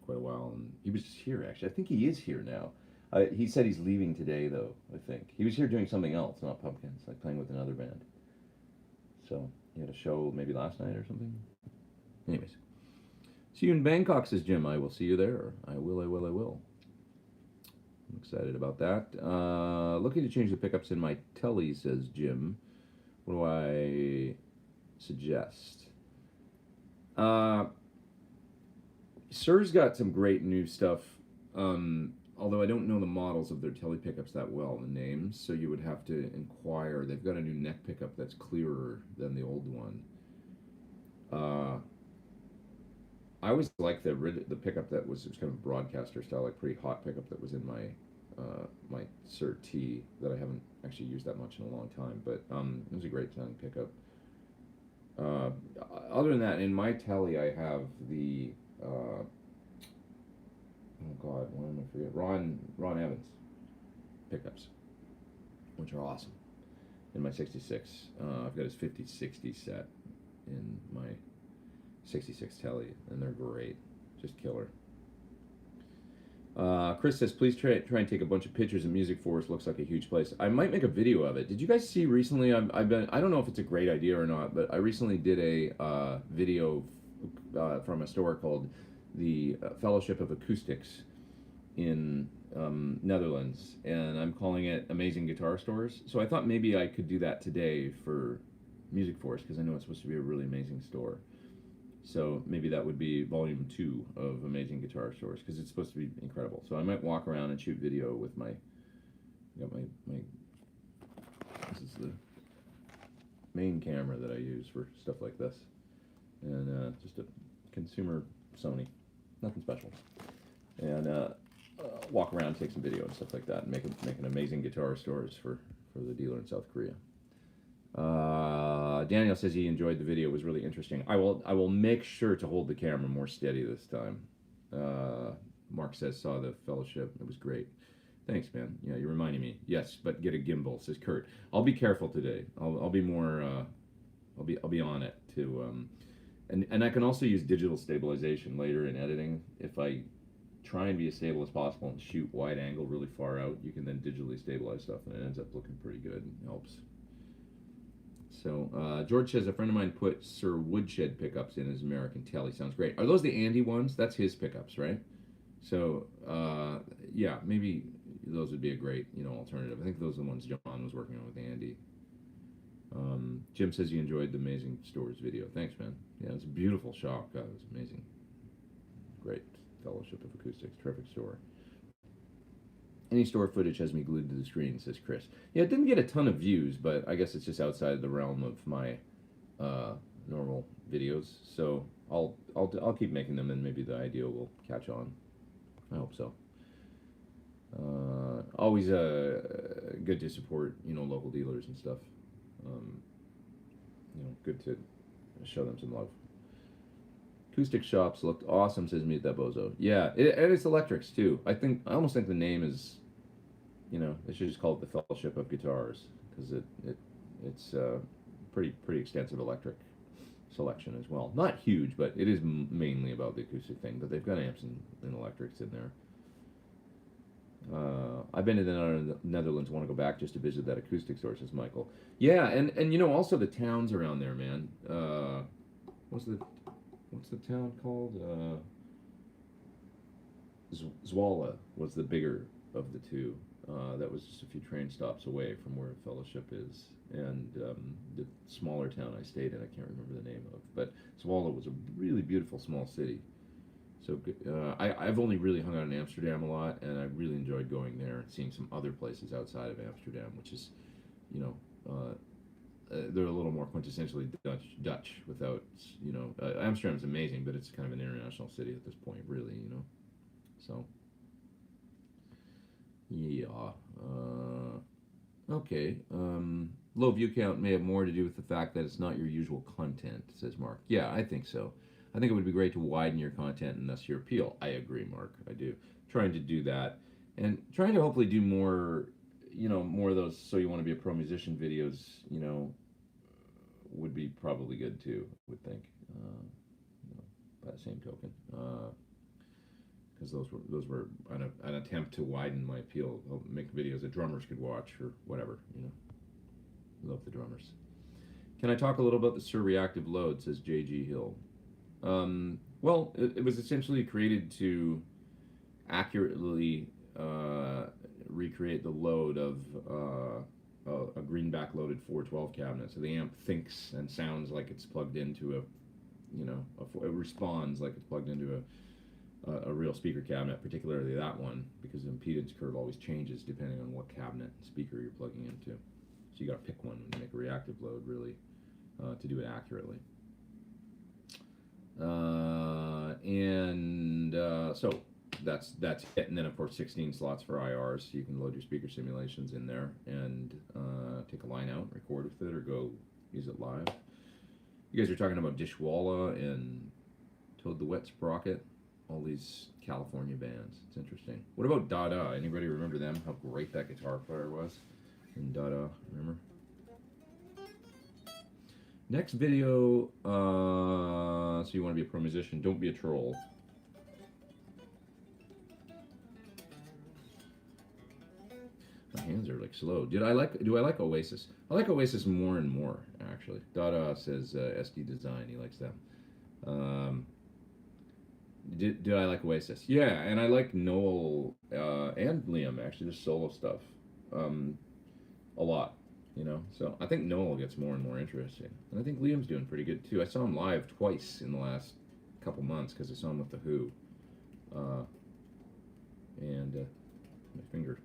quite a while, and he was here actually. I think he is here now. He said he's leaving today, though. I think he was here doing something else, not Pumpkins, like playing with another band. So he had a show maybe last night or something. Anyways, see you in Bangkok, says Jim. I will see you there. I will. I'm excited about that. Looking to change the pickups in my telly, says Jim. What do I suggest? Sir's got some great new stuff. Although I don't know the models of their telly pickups that well, the names, so you would have to inquire. They've got a new neck pickup that's clearer than the old one. I always liked the pickup that was kind of broadcaster style, like pretty hot pickup that was in my Sir T that I haven't actually used that much in a long time, but it was a great sounding pickup. Other than that, in my telly I have the oh God, why am I forget? Ron Evans pickups, which are awesome. In my 66, I've got his 50-60 set in my 66 telly, and they're great, just killer. Chris says, please try and take a bunch of pictures of Music Forest. Looks like a huge place. I might make a video of it. Did you guys see recently? I don't know if it's a great idea or not, but I recently did a video from a store called the Fellowship of Acoustics in Netherlands, and I'm calling it Amazing Guitar Stores. So I thought maybe I could do that today for Music Force, because I know it's supposed to be a really amazing store. So maybe that would be volume 2 of Amazing Guitar Stores, because it's supposed to be incredible. So I might walk around and shoot video with my this is the main camera that I use for stuff like this, and just a consumer Sony, nothing special, and walk around, take some video and stuff like that, and make an Amazing Guitar Stores for the dealer in South Korea. Daniel says he enjoyed the video. It was really interesting. I will make sure to hold the camera more steady this time. Mark says saw the Fellowship. It was great. Thanks, man. Yeah, you're reminding me. Yes, but get a gimbal, says Kurt. I'll be careful today. I'll be more. I'll be on it to. And I can also use digital stabilization later in editing. If I try and be as stable as possible and shoot wide angle really far out, you can then digitally stabilize stuff, and it ends up looking pretty good. It helps. So George says a friend of mine put Sir Woodshed pickups in his American Telly. Sounds great. Are those the Andy ones? That's his pickups, right? So yeah, maybe those would be a great alternative. I think those are the ones John was working on with Andy. Jim says you enjoyed the Amazing Stores video. Thanks, man. Yeah, it's a beautiful shop. God, it was amazing. Great. Fellowship of Acoustics. Terrific store. Any store footage has me glued to the screen, says Chris. Yeah, it didn't get a ton of views, but I guess it's just outside the realm of my normal videos. So I'll keep making them, and maybe the idea will catch on. I hope so. Always good to support local dealers and stuff. Good to show them some love. Acoustic shops looked awesome, says Meet That Bozo. Yeah, and it's electrics too. I almost think the name is, they should just call it the Fellowship of Guitars, because it's pretty extensive electric selection as well. Not huge, but it is mainly about the acoustic thing. But they've got amps and electrics in there. I've been to the Netherlands. Want to go back just to visit that acoustic store, says Michael. Yeah, and also the towns around there, man. What's the town called? Zwolle was the bigger of the two. That was just a few train stops away from where Fellowship is. And the smaller town I stayed in, I can't remember the name of. But Zwolle was a really beautiful small city. So I've only really hung out in Amsterdam a lot, and I really enjoyed going there and seeing some other places outside of Amsterdam, which is, they're a little more quintessentially Dutch without, Amsterdam's amazing, but it's kind of an international city at this point, really, So, yeah. Okay. Low view count may have more to do with the fact that it's not your usual content, says Mark. Yeah, I think so. I think it would be great to widen your content and thus your appeal. I agree, Mark. I do. Trying to do that. And trying to hopefully do more, more of those So You Want to Be a Pro Musician videos, would be probably good too, I would think. By the same token. Because those were an attempt to widen my appeal. I'll make videos that drummers could watch or whatever, Love the drummers. Can I talk a little about the Sir Reactive Load, says J.G. Hill. Well, it was essentially created to accurately recreate the load of a greenback loaded 412 cabinet. So the amp thinks and sounds like it's plugged into it responds like it's plugged into a real speaker cabinet, particularly that one, because the impedance curve always changes depending on what cabinet and speaker you're plugging into. So you got to pick one when you make a reactive load, really, to do it accurately. So that's it. And then of course 16 slots for IRs, so you can load your speaker simulations in there and take a line out, record with it, or go use it live. You guys are talking about Dishwalla and Toad the Wet Sprocket, all these California bands. It's interesting. What about Dada? Anybody remember them? How great that guitar player was in Dada, remember? Next video, So You Want to Be a Pro Musician, Don't Be a Troll. My hands are like slow. Do I like Oasis? I like Oasis more and more, actually. Dada says SD Design, he likes them. Did I like Oasis? Yeah, and I like Noel and Liam, actually, their solo stuff a lot. So I think Noel gets more and more interesting. And I think Liam's doing pretty good, too. I saw him live twice in the last couple months, because I saw him with The Who. My finger.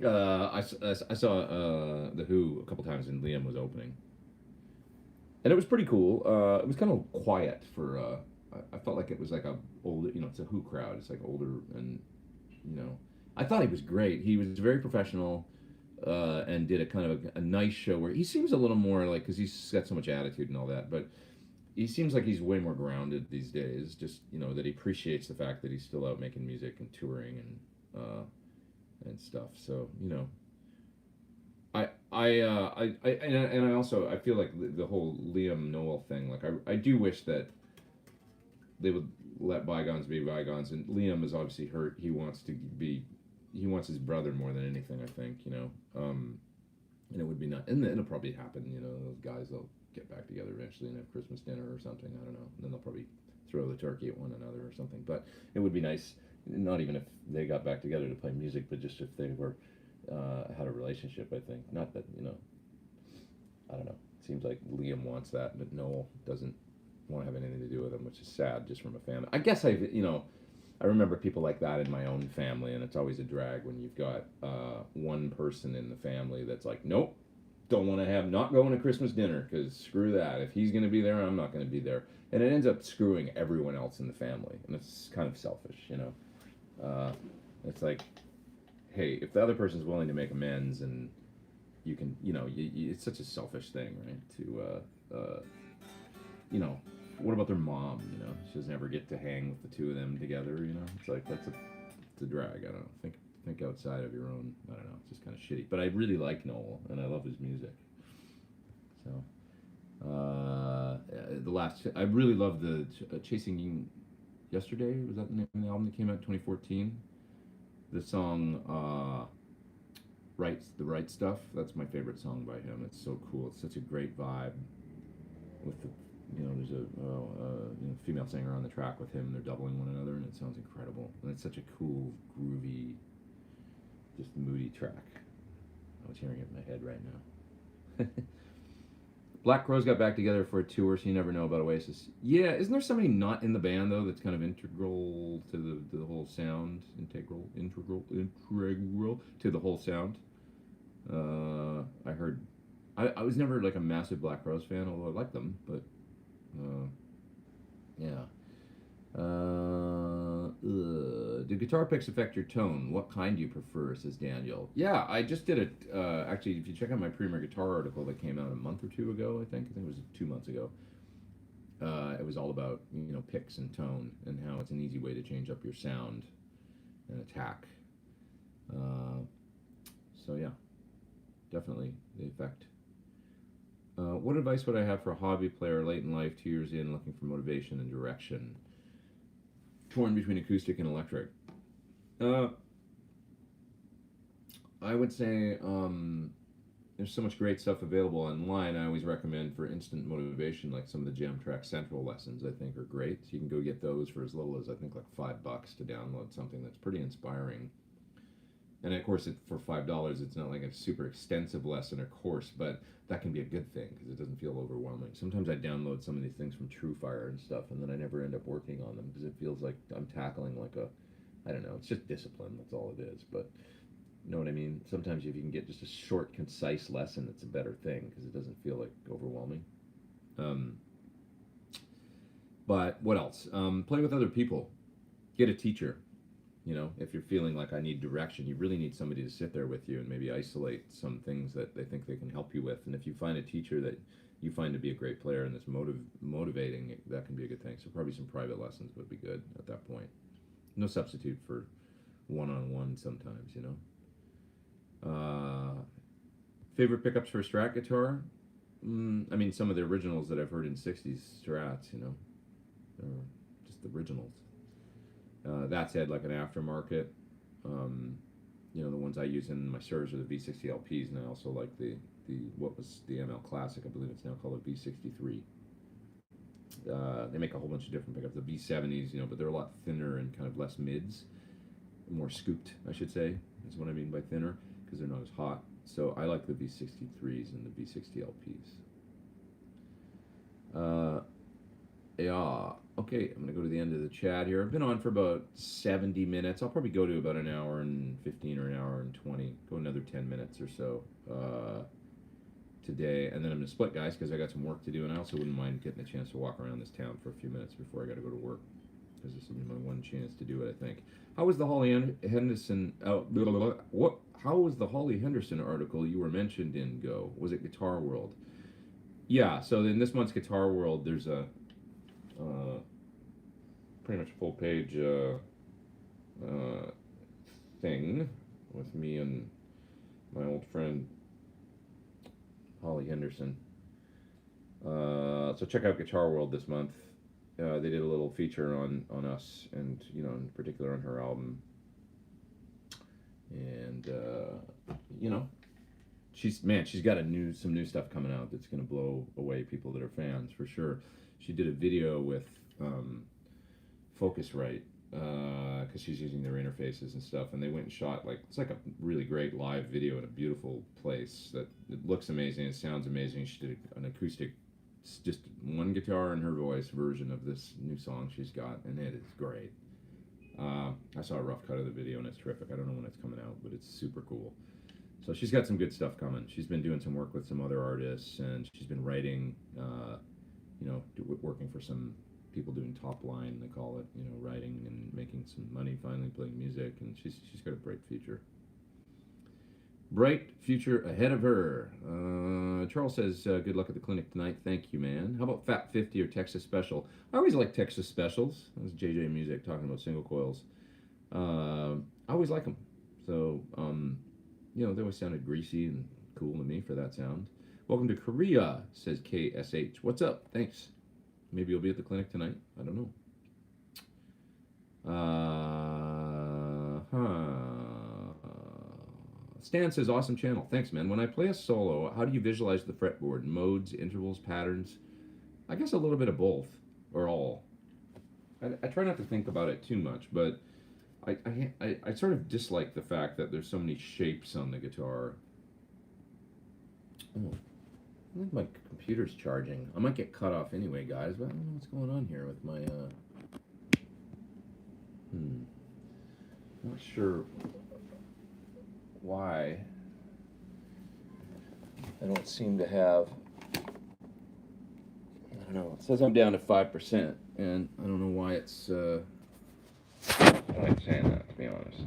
I saw The Who a couple times, and Liam was opening. And it was pretty cool. It was kind of quiet for, I felt like it was like a older, it's a Who crowd. It's like older and, I thought he was great. He was very professional and did a kind of a nice show where he seems a little more like, because he's got so much attitude and all that, but he seems like he's way more grounded these days. Just, you know, that he appreciates the fact that he's still out making music and touring and stuff. So, you know, and I also I feel like the whole Liam Noel thing. Like I do wish that they would let bygones be bygones. And Liam is obviously hurt. He wants his brother more than anything. I think, you know. And it would be not, and it'll probably happen. You know, those guys they'll get back together eventually and have Christmas dinner or something. I don't know. And then they'll probably throw the turkey at one another or something. But it would be nice, not even if they got back together to play music, but just if they were had a relationship. I think not that, you know. I don't know. It seems like Liam wants that, but Noel doesn't want to have anything to do with him, which is sad, just from a family. I guess I remember people like that in my own family, and it's always a drag when you've got one person in the family that's like, nope, don't want to not going to Christmas dinner because screw that. If he's going to be there, I'm not going to be there. And it ends up screwing everyone else in the family, and it's kind of selfish, you know. It's like, hey, if the other person's willing to make amends and you can, you know, it's such a selfish thing, right? To, you know, what about their mom? You know, she doesn't ever get to hang with the two of them together. You know, it's like it's a drag. I don't know. Think outside of your own. I don't know. It's just kind of shitty. But I really like Noel, and I love his music. So, I really love the Chasing Yesterday. Was that the name of the album that came out in 2014? The song the right stuff. That's my favorite song by him. It's so cool. It's such a great vibe with the. You know, there's a female singer on the track with him, and they're doubling one another, and it sounds incredible. And it's such a cool, groovy, just moody track. I was hearing it in my head right now. Black Crowes got back together for a tour, so you never know about Oasis. Yeah, isn't there somebody not in the band though that's kind of integral to the whole sound? Integral to the whole sound. I heard. I was never like a massive Black Crowes fan, although I like them, but. Yeah. Do guitar picks affect your tone? What kind do you prefer? Says Daniel. Yeah, I just did it. Actually, if you check out my Premier Guitar article that came out a month or two ago, I think it was 2 months ago. It was all about, you know, picks and tone and how it's an easy way to change up your sound and attack. So yeah, definitely the effect. What advice would I have for a hobby player late in life, 2 years in, looking for motivation and direction? Torn between acoustic and electric. I would say there's so much great stuff available online. I always recommend for instant motivation, like some of the Jam Track Central lessons I think are great. So you can go get those for as little as I think like $5 to download something that's pretty inspiring. And of course, for $5, it's not like a super extensive lesson or course, but that can be a good thing because it doesn't feel overwhelming. Sometimes I download some of these things from TrueFire and stuff, and then I never end up working on them because it feels like I'm tackling like I don't know, it's just discipline. That's all it is. But you know what I mean? Sometimes if you can get just a short, concise lesson, it's a better thing because it doesn't feel like overwhelming. But what else? Play with other people. Get a teacher. You know, if you're feeling like I need direction, you really need somebody to sit there with you and maybe isolate some things that they think they can help you with. And if you find a teacher that you find to be a great player and that's motivating, that can be a good thing. So probably some private lessons would be good at that point. No substitute for one-on-one sometimes, you know. Favorite pickups for a Strat guitar? I mean, some of the originals that I've heard in 60s Strats, you know. They're just the originals. That said, like an aftermarket, you know, the ones I use in my servers are the V60 LPs, and I also like the what was the ML Classic, I believe it's now called a V63. They make a whole bunch of different pickups, the V70s, you know, but they're a lot thinner and kind of less mids, more scooped, I should say, is what I mean by thinner, because they're not as hot. So I like the V63s and the V60 LPs. Yeah. Okay, I'm going to go to the end of the chat here. I've been on for about 70 minutes. I'll probably go to about an hour and 15 or an hour and 20. Go another 10 minutes or so today. And then I'm going to split, guys, because I got some work to do. And I also wouldn't mind getting a chance to walk around this town for a few minutes before I got to go to work. Because this will be my one chance to do it, I think. How was the Holly Henderson... How was the Holly Henderson article you were mentioned in go? Was it Guitar World? Yeah, so in this month's Guitar World, there's a pretty much full page thing with me and my old friend Holly Henderson. So check out Guitar World this month. They did a little feature on us, and in particular on her album. And she's got some new stuff coming out that's gonna blow away people that are fans for sure. She did a video with Focusrite because she's using their interfaces and stuff, and they went and shot it's like a really great live video in a beautiful place that it looks amazing, it sounds amazing. She did an acoustic, just one guitar and her voice version of this new song she's got, and it is great. I saw a rough cut of the video and it's terrific. I don't know when it's coming out, but it's super cool. So she's got some good stuff coming. She's been doing some work with some other artists, and she's been writing, working for some people doing top line, they call it, writing and making some money, finally playing music, and she's got a bright future. Bright future ahead of her. Charles says, good luck at the clinic tonight. Thank you, man. How about Fat 50 or Texas Special? I always like Texas Specials. That was JJ Music talking about single coils. I always like them. So, they always sounded greasy and cool to me for that sound. Welcome to Korea, says KSH. What's up? Thanks. Maybe you'll be at the clinic tonight. I don't know. Stan says, awesome channel. Thanks, man. When I play a solo, how do you visualize the fretboard? Modes, intervals, patterns? I guess a little bit of both, or all. I try not to think about it too much, but I sort of dislike the fact that there's so many shapes on the guitar. Oh, I think my computer's charging. I might get cut off anyway, guys, but I don't know what's going on here with my, not sure why I don't seem to have, I don't know, it says I'm down to 5%, and I don't know why it's, I don't like saying that, to be honest.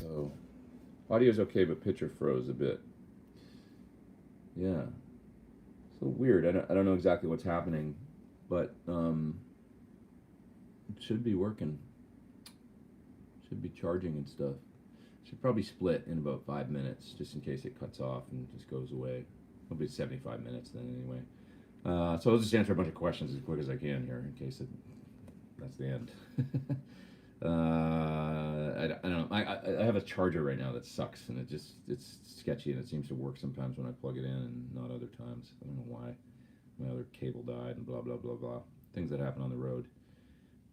So, audio's okay, but picture froze a bit. Yeah. So weird. I don't know exactly what's happening, but it should be working. Should be charging and stuff. Should probably split in about 5 minutes, just in case it cuts off and just goes away. It'll be 75 minutes then anyway. So I'll just answer a bunch of questions as quick as I can here, in case that's the end. I don't know. I have a charger right now that sucks, and it's sketchy, and it seems to work sometimes when I plug it in and not other times. I don't know why. My other cable died and blah, blah, blah, blah. Things that happen on the road.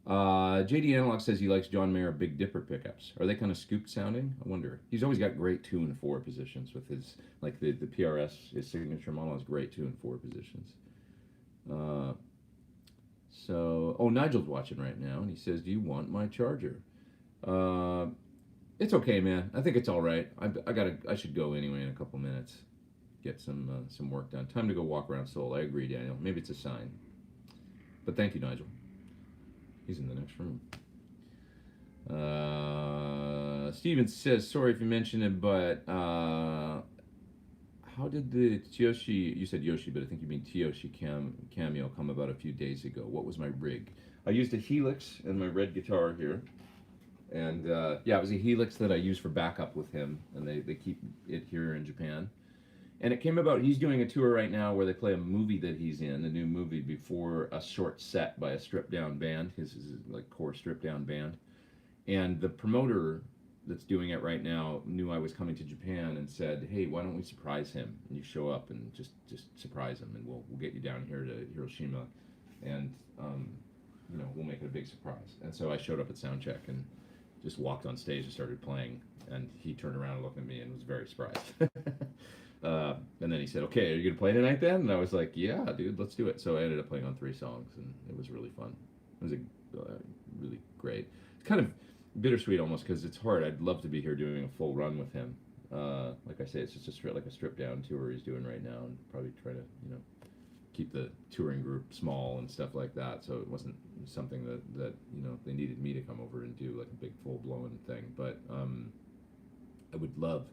JD Analog says he likes John Mayer Big Dipper pickups. Are they kind of scooped sounding? I wonder. He's always got great 2 and 4 positions with his, like the PRS, his signature model has great 2 and 4 positions. Nigel's watching right now, and he says, do you want my charger? It's okay, man. I think it's all right. I should go anyway in a couple minutes. Get some work done. Time to go walk around Seoul. I agree, Daniel. Maybe it's a sign. But thank you, Nigel. He's in the next room. Steven says, sorry if you mentioned it, but how did the Tyoshi, you said Yoshi, but I think you mean Tyoshi cameo come about a few days ago? What was my rig? I used a Helix in my red guitar here. And it was a Helix that I use for backup with him, and they keep it here in Japan. And it came about, he's doing a tour right now where they play a movie that he's in, a new movie, before a short set by a stripped-down band, his like core stripped-down band. And the promoter that's doing it right now knew I was coming to Japan and said, hey, why don't we surprise him? And you show up and just surprise him, and we'll get you down here to Hiroshima, and we'll make it a big surprise. And so I showed up at soundcheck and just walked on stage and started playing, and he turned around and looked at me and was very surprised. And then he said, okay, are you going to play tonight then? And I was like, yeah, dude, let's do it. So I ended up playing on 3 songs, and it was really fun. It was really great. It's kind of bittersweet almost, because it's hard. I'd love to be here doing a full run with him. Like I say, it's just a stripped down tour he's doing right now, and probably try to, keep the touring group small and stuff like that. So it wasn't something that they needed me to come over and do like a big full blown thing. But I would love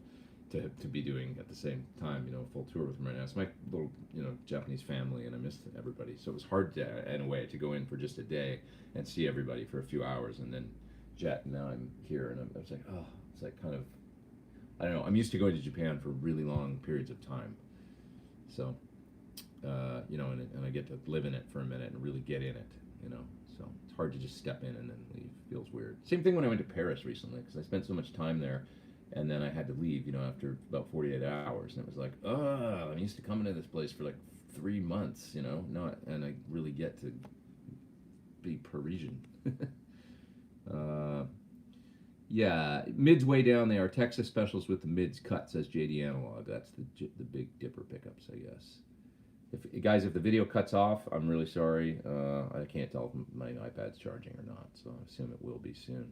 to be doing at the same time, you know, a full tour with them right now. It's my little, you know, Japanese family, and I missed everybody. So it was hard to, in a way, to go in for just a day and see everybody for a few hours and then jet. And now I'm here, and I was like, oh, it's like kind of, I don't know. I'm used to going to Japan for really long periods of time. So, you know, and I get to live in it for a minute and really get in it, you know. So it's hard to just step in and then leave. It feels weird. Same thing when I went to Paris recently, because I spent so much time there, and then I had to leave, you know, after about 48 hours, and it was like, oh, I'm used to coming to this place for like 3 months, you know, and I really get to be Parisian. Yeah, mids way down. They are Texas specials with the mids cut, says JD Analog. That's the Big Dipper pickups, I guess. If the video cuts off, I'm really sorry. I can't tell if my iPad's charging or not, so I assume it will be soon.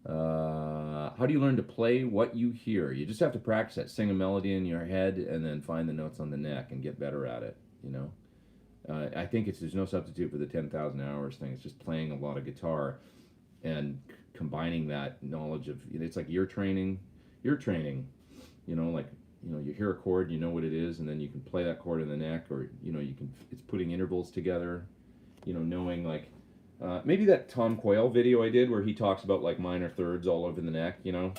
How do you learn to play what you hear? You just have to practice it. Sing a melody in your head and then find the notes on the neck and get better at it, you know? I think there's no substitute for the 10,000 hours thing. It's just playing a lot of guitar and combining that knowledge of, you know, it's like ear training, you know, like, you know, you hear a chord, you know what it is, and then you can play that chord in the neck, or, you know, it's putting intervals together, you know, knowing like, maybe that Tom Quayle video I did where he talks about like minor thirds all over the neck, you know,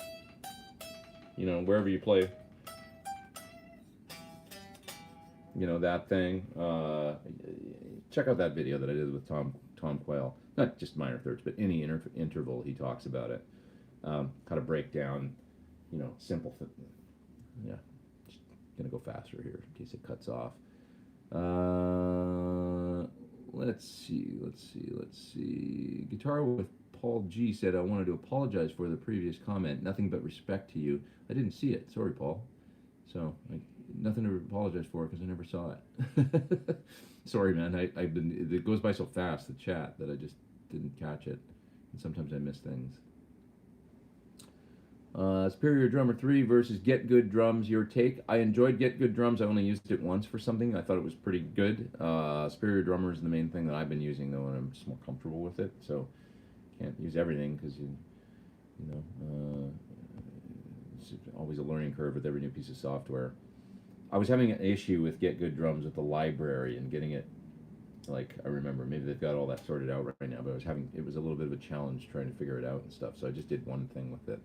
wherever you play, you know, that thing, check out that video that I did with Tom Quayle. Not just minor thirds, but any interval, he talks about it. How to break down, you know, simple. Yeah, just gonna go faster here in case it cuts off. Let's see. Guitar with Paul G said, I wanted to apologize for the previous comment. Nothing but respect to you. I didn't see it. Sorry, Paul. So, nothing to apologize for because I never saw it. Sorry, man. It goes by so fast, the chat, that I just didn't catch it. And sometimes I miss things. Superior Drummer 3 versus Get Good Drums, your take. I enjoyed Get Good Drums. I only used it once for something. I thought it was pretty good. Superior Drummer is the main thing that I've been using, though, and I'm just more comfortable with it. So, can't use everything because, you know, it's always a learning curve with every new piece of software. I was having an issue with Get Good Drums with the library and getting it, like, I remember, maybe they've got all that sorted out right now, but it was a little bit of a challenge trying to figure it out and stuff, so I just did one thing with it.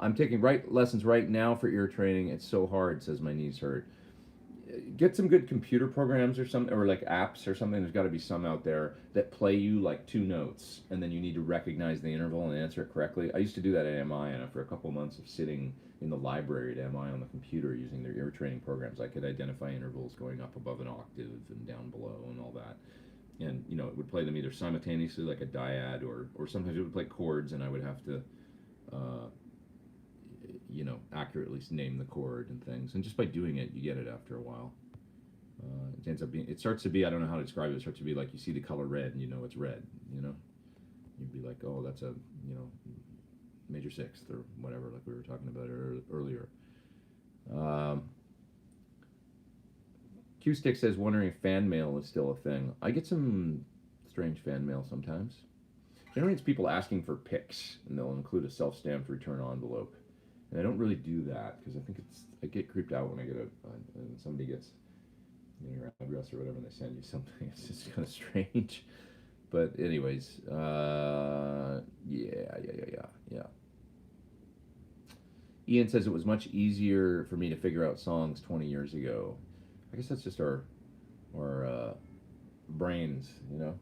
I'm taking lessons right now for ear training. It's so hard, says my knees hurt. Get some good computer programs or something, or like apps or something. There's got to be some out there that play you like 2 notes, and then you need to recognize the interval and answer it correctly. I used to do that at MI, and after a couple months of sitting in the library at MI on the computer using their ear training programs, I could identify intervals going up above an octave and down below and all that. And, you know, it would play them either simultaneously like a dyad, or sometimes it would play chords, and I would have to you know, accurately name the chord and things. And just by doing it, you get it after a while. It starts to be, I don't know how to describe it, it starts to be like you see the color red and you know it's red, you know? You'd be like, oh, that's a, you know, major sixth or whatever, like we were talking about earlier. Q-Stick says, wondering if fan mail is still a thing. I get some strange fan mail sometimes. Generally, it's people asking for pics, and they'll include a self-stamped return envelope. And I don't really do that because I get creeped out when I get when somebody gets, you know, your address or whatever, and they send you something. It's just kind of strange. But anyways, yeah. Ian says it was much easier for me to figure out songs 20 years ago. I guess that's just our brains, you know.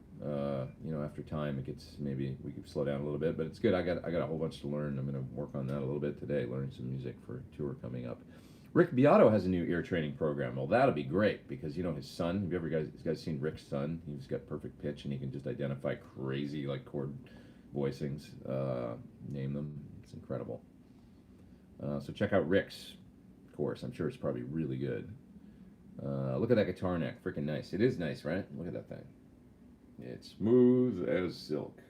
After time, it gets, maybe we could slow down a little bit, but it's good. I got a whole bunch to learn. I'm going to work on that a little bit today, learn some music for a tour coming up. Rick Beato has a new ear training program. Well, that'll be great because, you know, his son, have you guys seen Rick's son? He's got perfect pitch and he can just identify crazy, like, chord voicings, name them. It's incredible. So check out Rick's course. I'm sure it's probably really good. Look at that guitar neck. Freaking nice. It is nice, right? Look at that thing. It's smooth as silk.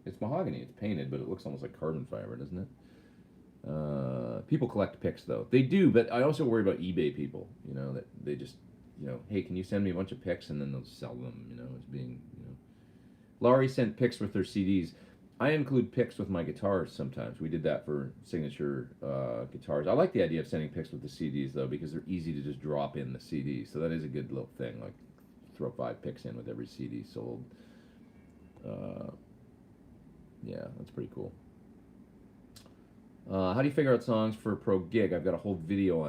It's mahogany. It's painted, but it looks almost like carbon fiber, doesn't it? People collect pics, though. They do, but I also worry about eBay people, you know, that they just, you know, hey, can you send me a bunch of pics? And then they'll sell them, you know, as being, you know. Laurie sent pics with her CDs. I include picks with my guitars sometimes. We did that for signature guitars. I like the idea of sending picks with the CDs though, because they're easy to just drop in the CD. So that is a good little thing. Like throw 5 picks in with every CD sold. Yeah, that's pretty cool. How do you figure out songs for a pro gig? I've got a whole video on